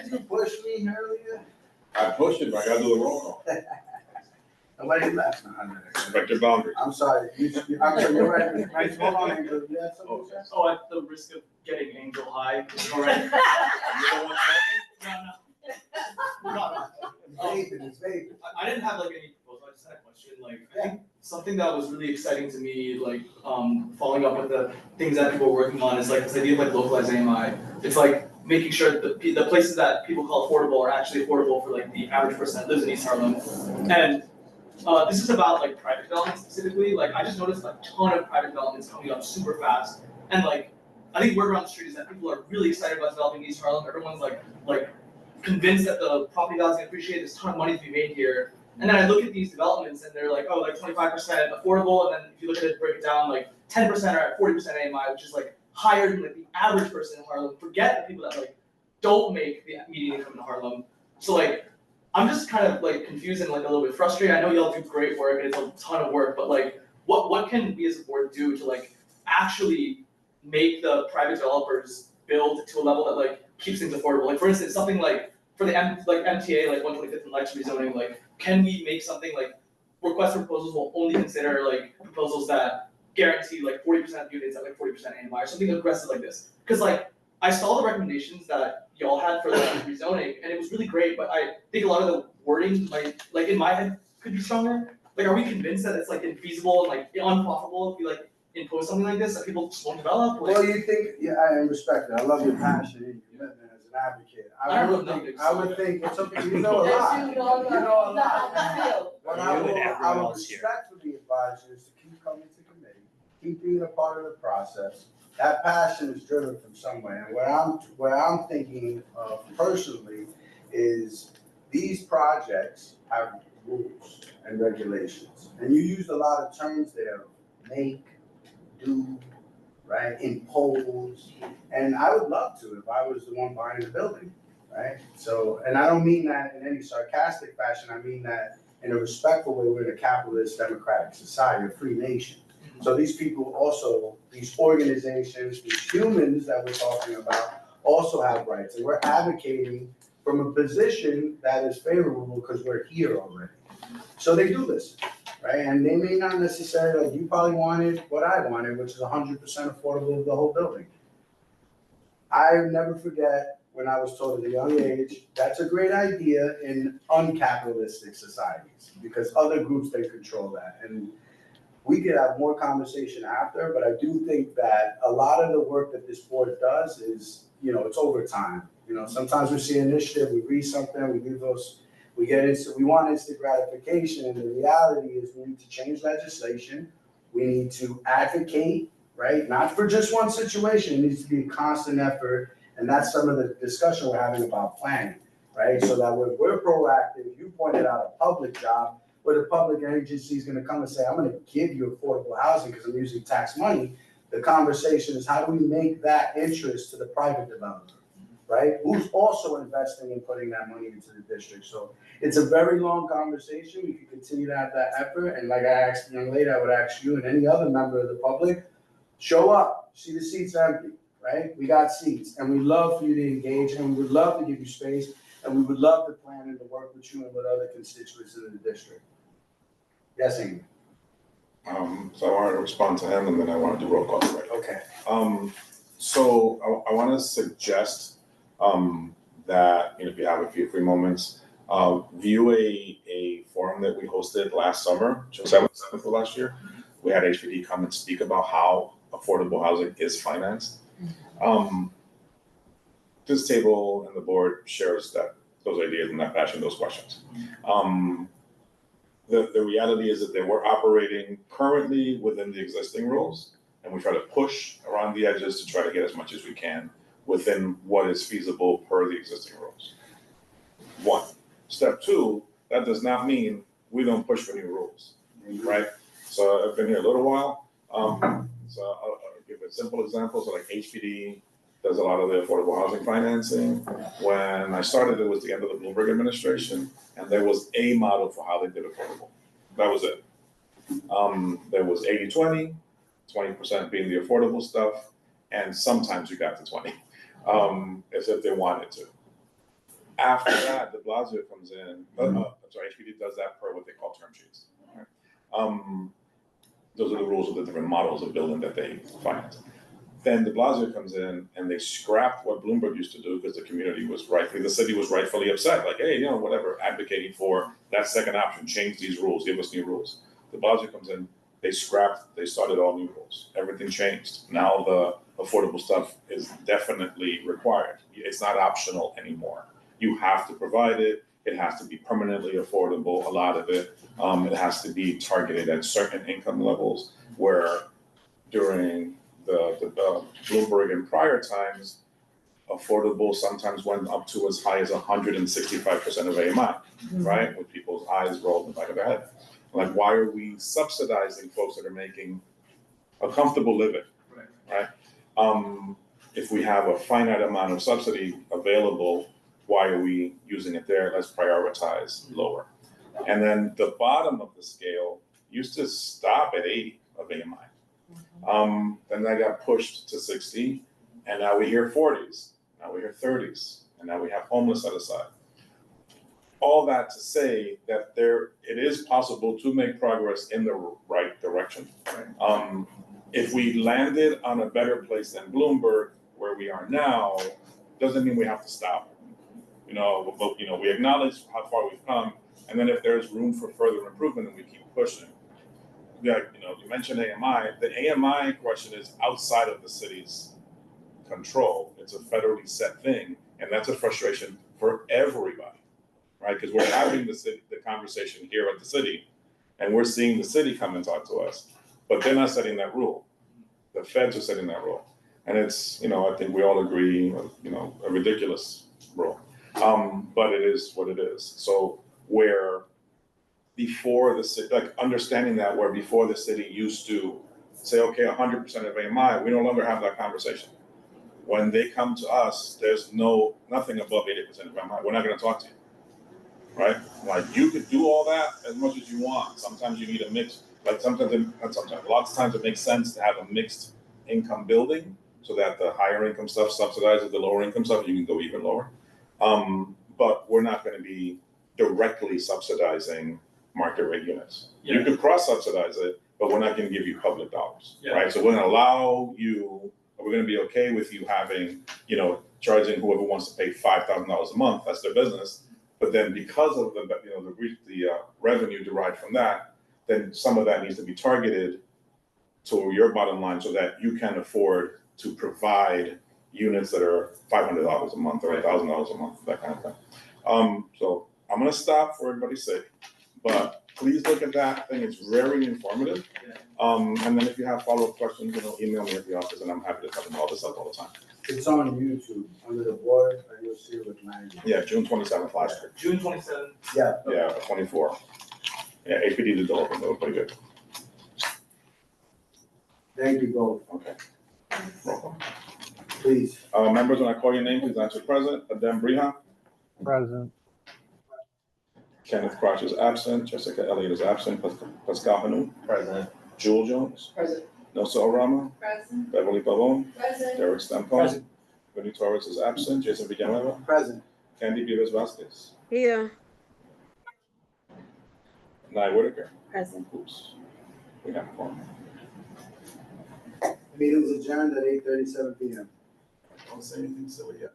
Did you push me earlier? I pushed it, but I gotta do the roll call. Nobody left. No, I'm not. Respect your boundaries. I'm sorry. I'm sorry, you're right. Right, hold on, Angel. You had something to say? Oh, at the risk of getting Angel high, all right? You don't want No. It's vaping, it's vaping. I didn't have like any proposal, I just had a question, like, I think something that was really exciting to me, like, following up with the things that people are working on is like this idea of like localized AMI. It's like making sure that the places that people call affordable are actually affordable for like the average person that lives in East Harlem. And this is about like private development specifically, like I just noticed a ton of private developments coming up super fast. And like, I think word around the street is that people are really excited about developing East Harlem, everyone's like convinced that the property value is gonna appreciate, there's a ton of money to be made here. And then I look at these developments and they're like, oh, like 25% affordable, and then if you look at it, break it down, like 10% are at 40% AMI, which is like higher than like the average person in Harlem. Forget the people that like don't make the median income in Harlem. So like, I'm just kind of like confused and like a little bit frustrated. I know y'all do great work and it's a ton of work, but like, what can we as a board do to like actually make the private developers build to a level that like keeps things affordable? Like for instance, something like for the MTA, like 125th and Lex rezoning, like can we make something like request for proposals will only consider like proposals that guarantee like 40% of units at like 40% AMI or something aggressive like this? Because like I saw the recommendations that y'all had for the rezoning and it was really great, but I think a lot of the wording might, like in my head, could be stronger. Like, are we convinced that it's like infeasible and like unprofitable if we like impose something like this that people just won't develop? Like, Well, you think, yeah, I respect it. I love your passion and your commitment as an advocate. I would think it's okay, you know a lot. You know a lot. What I You and everyone would else here. respectfully advise you is to keep coming to committee, keep being a part of the process. That passion is driven from somewhere. And where I'm thinking of personally is these projects have rules and regulations. And you used a lot of terms there, make, do, right, impose. And I would love to if I was the one buying the building, right? So, and I don't mean that in any sarcastic fashion, I mean that in a respectful way. We're in a capitalist democratic society, a free nation. So these people also, these organizations, these humans that we're talking about also have rights. And we're advocating from a position that is favorable because we're here already. So they do listen, right? And they may not necessarily, like you probably wanted what I wanted, which is 100% affordable of the whole building. I never forget when I was told at a young age, that's a great idea in uncapitalistic societies because other groups, they control that. And we could have more conversation after, but I do think that a lot of the work that this board does is, it's over time. You know, sometimes we see an initiative, we read something, we do those, we want instant gratification, and the reality is we need to change legislation. We need to advocate, right? Not for just one situation, it needs to be a constant effort, and that's some of the discussion we're having about planning, right? So that when we're proactive, you pointed out a public job, where the public agency is gonna come and say, I'm gonna give you affordable housing because I'm using tax money. The conversation is how do we make that interest to the private developer, right? Who's also investing and putting that money into the district. So it's a very long conversation. We can continue to have that effort. And like I asked the young lady, I would ask you and any other member of the public, show up, see the seats empty, right? We got seats and we love for you to engage and we would love to give you space and we would love to plan and to work with you and with other constituents in the district. Yes, Amy. So I wanted to respond to him and then I want to do roll call. Right? Okay. So I want to suggest that, if you have a few free moments, view a forum that we hosted last summer, June 7th of last year. We had HPD come and speak about how affordable housing is financed. This table and the board shares those ideas and that passion, those questions. The reality is that they were operating currently within the existing rules, and we try to push around the edges to try to get as much as we can within what is feasible per the existing rules. One. Step two, that does not mean we don't push for new rules, right? So I've been here a little while. So I'll give a simple example. So like HPD does a lot of the affordable housing financing. When I started, it was the end of the Bloomberg administration, and there was a model for how they did affordable. That was it. There was 80-20, 20% being the affordable stuff, and sometimes you got to 20, as if they wanted to. After that, de Blasio comes in, HPD does that per what they call term sheets. Right? Those are the rules of the different models of building that they finance. Then de Blasio comes in and they scrapped what Bloomberg used to do because the city was rightfully upset. Like, hey, whatever, advocating for that second option, change these rules, give us new rules. De Blasio comes in, they started all new rules. Everything changed. Now the affordable stuff is definitely required. It's not optional anymore. You have to provide it. It has to be permanently affordable, a lot of it. It has to be targeted at certain income levels where during the Bloomberg and prior times, affordable sometimes went up to as high as 165% of AMI, right? With people's eyes rolled in the back of their head. Like, why are we subsidizing folks that are making a comfortable living, right? If we have a finite amount of subsidy available, why are we using it there? Let's prioritize lower. And then the bottom of the scale used to stop at 80 of AMI. Then that got pushed to 60, and now we hear 40s, now we hear 30s, and now we have homeless set aside. All that to say that it is possible to make progress in the right direction. If we landed on a better place than Bloomberg, where we are now, doesn't mean we have to stop. But we acknowledge how far we've come, and then if there's room for further improvement, then we keep pushing. Yeah, you mentioned AMI. The AMI question is outside of the city's control. It's a federally set thing, and that's a frustration for everybody, right? Because we're having the conversation here at the city, and we're seeing the city come and talk to us, but they're not setting that rule. The feds are setting that rule, and it's I think we all agree, a ridiculous rule, but it is what it is. So where before the city, like understanding that where before the city used to say, okay, 100% of AMI, we no longer have that conversation. When they come to us, there's nothing above 80% of AMI. We're not going to talk to you, right? Like you could do all that as much as you want. Sometimes you need a mix. Like lots of times it makes sense to have a mixed income building so that the higher income stuff subsidizes the lower income stuff. You can go even lower. But we're not going to be directly subsidizing market rate units. Yeah. You could cross subsidize it, but we're not going to give you public dollars, right? So we're going to allow you, we're going to be okay with you having, charging whoever wants to pay $5,000 a month. That's their business. But then because of the revenue derived from that, then some of that needs to be targeted to your bottom line so that you can afford to provide units that are $500 a month or $1,000 a month, that kind of thing. So I'm gonna stop for everybody's sake, but please look at that thing, it's very informative. And then if you have follow-up questions, email me at the office, and I'm happy to talk about this up all the time. It's on YouTube, under the board, and you'll see it with land use. Yeah, June 27th last year. June 27th. Yeah. Yeah, 24. Yeah, APD did the whole thing, that was pretty good. Thank you both, Okay. Roll call. please. Members, when I call your name, please answer present. Adem Briha, Present. Kenneth Crouch is absent, Jessica Elliott is absent, Pascal Hanu, President. Jewel Jones, Present. Nelson Orama, Present. Beverly Pavone, Present. Derek Stampone, Vinnie Torres is absent, Jason Villanueva, Present. Candy Vivas Vasquez, Here, Nye Whitaker. Present. Oops. We have one. Meeting's adjourned at 8:37 PM. Don't say anything silly yet.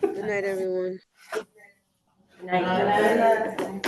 good night, everyone. Good night.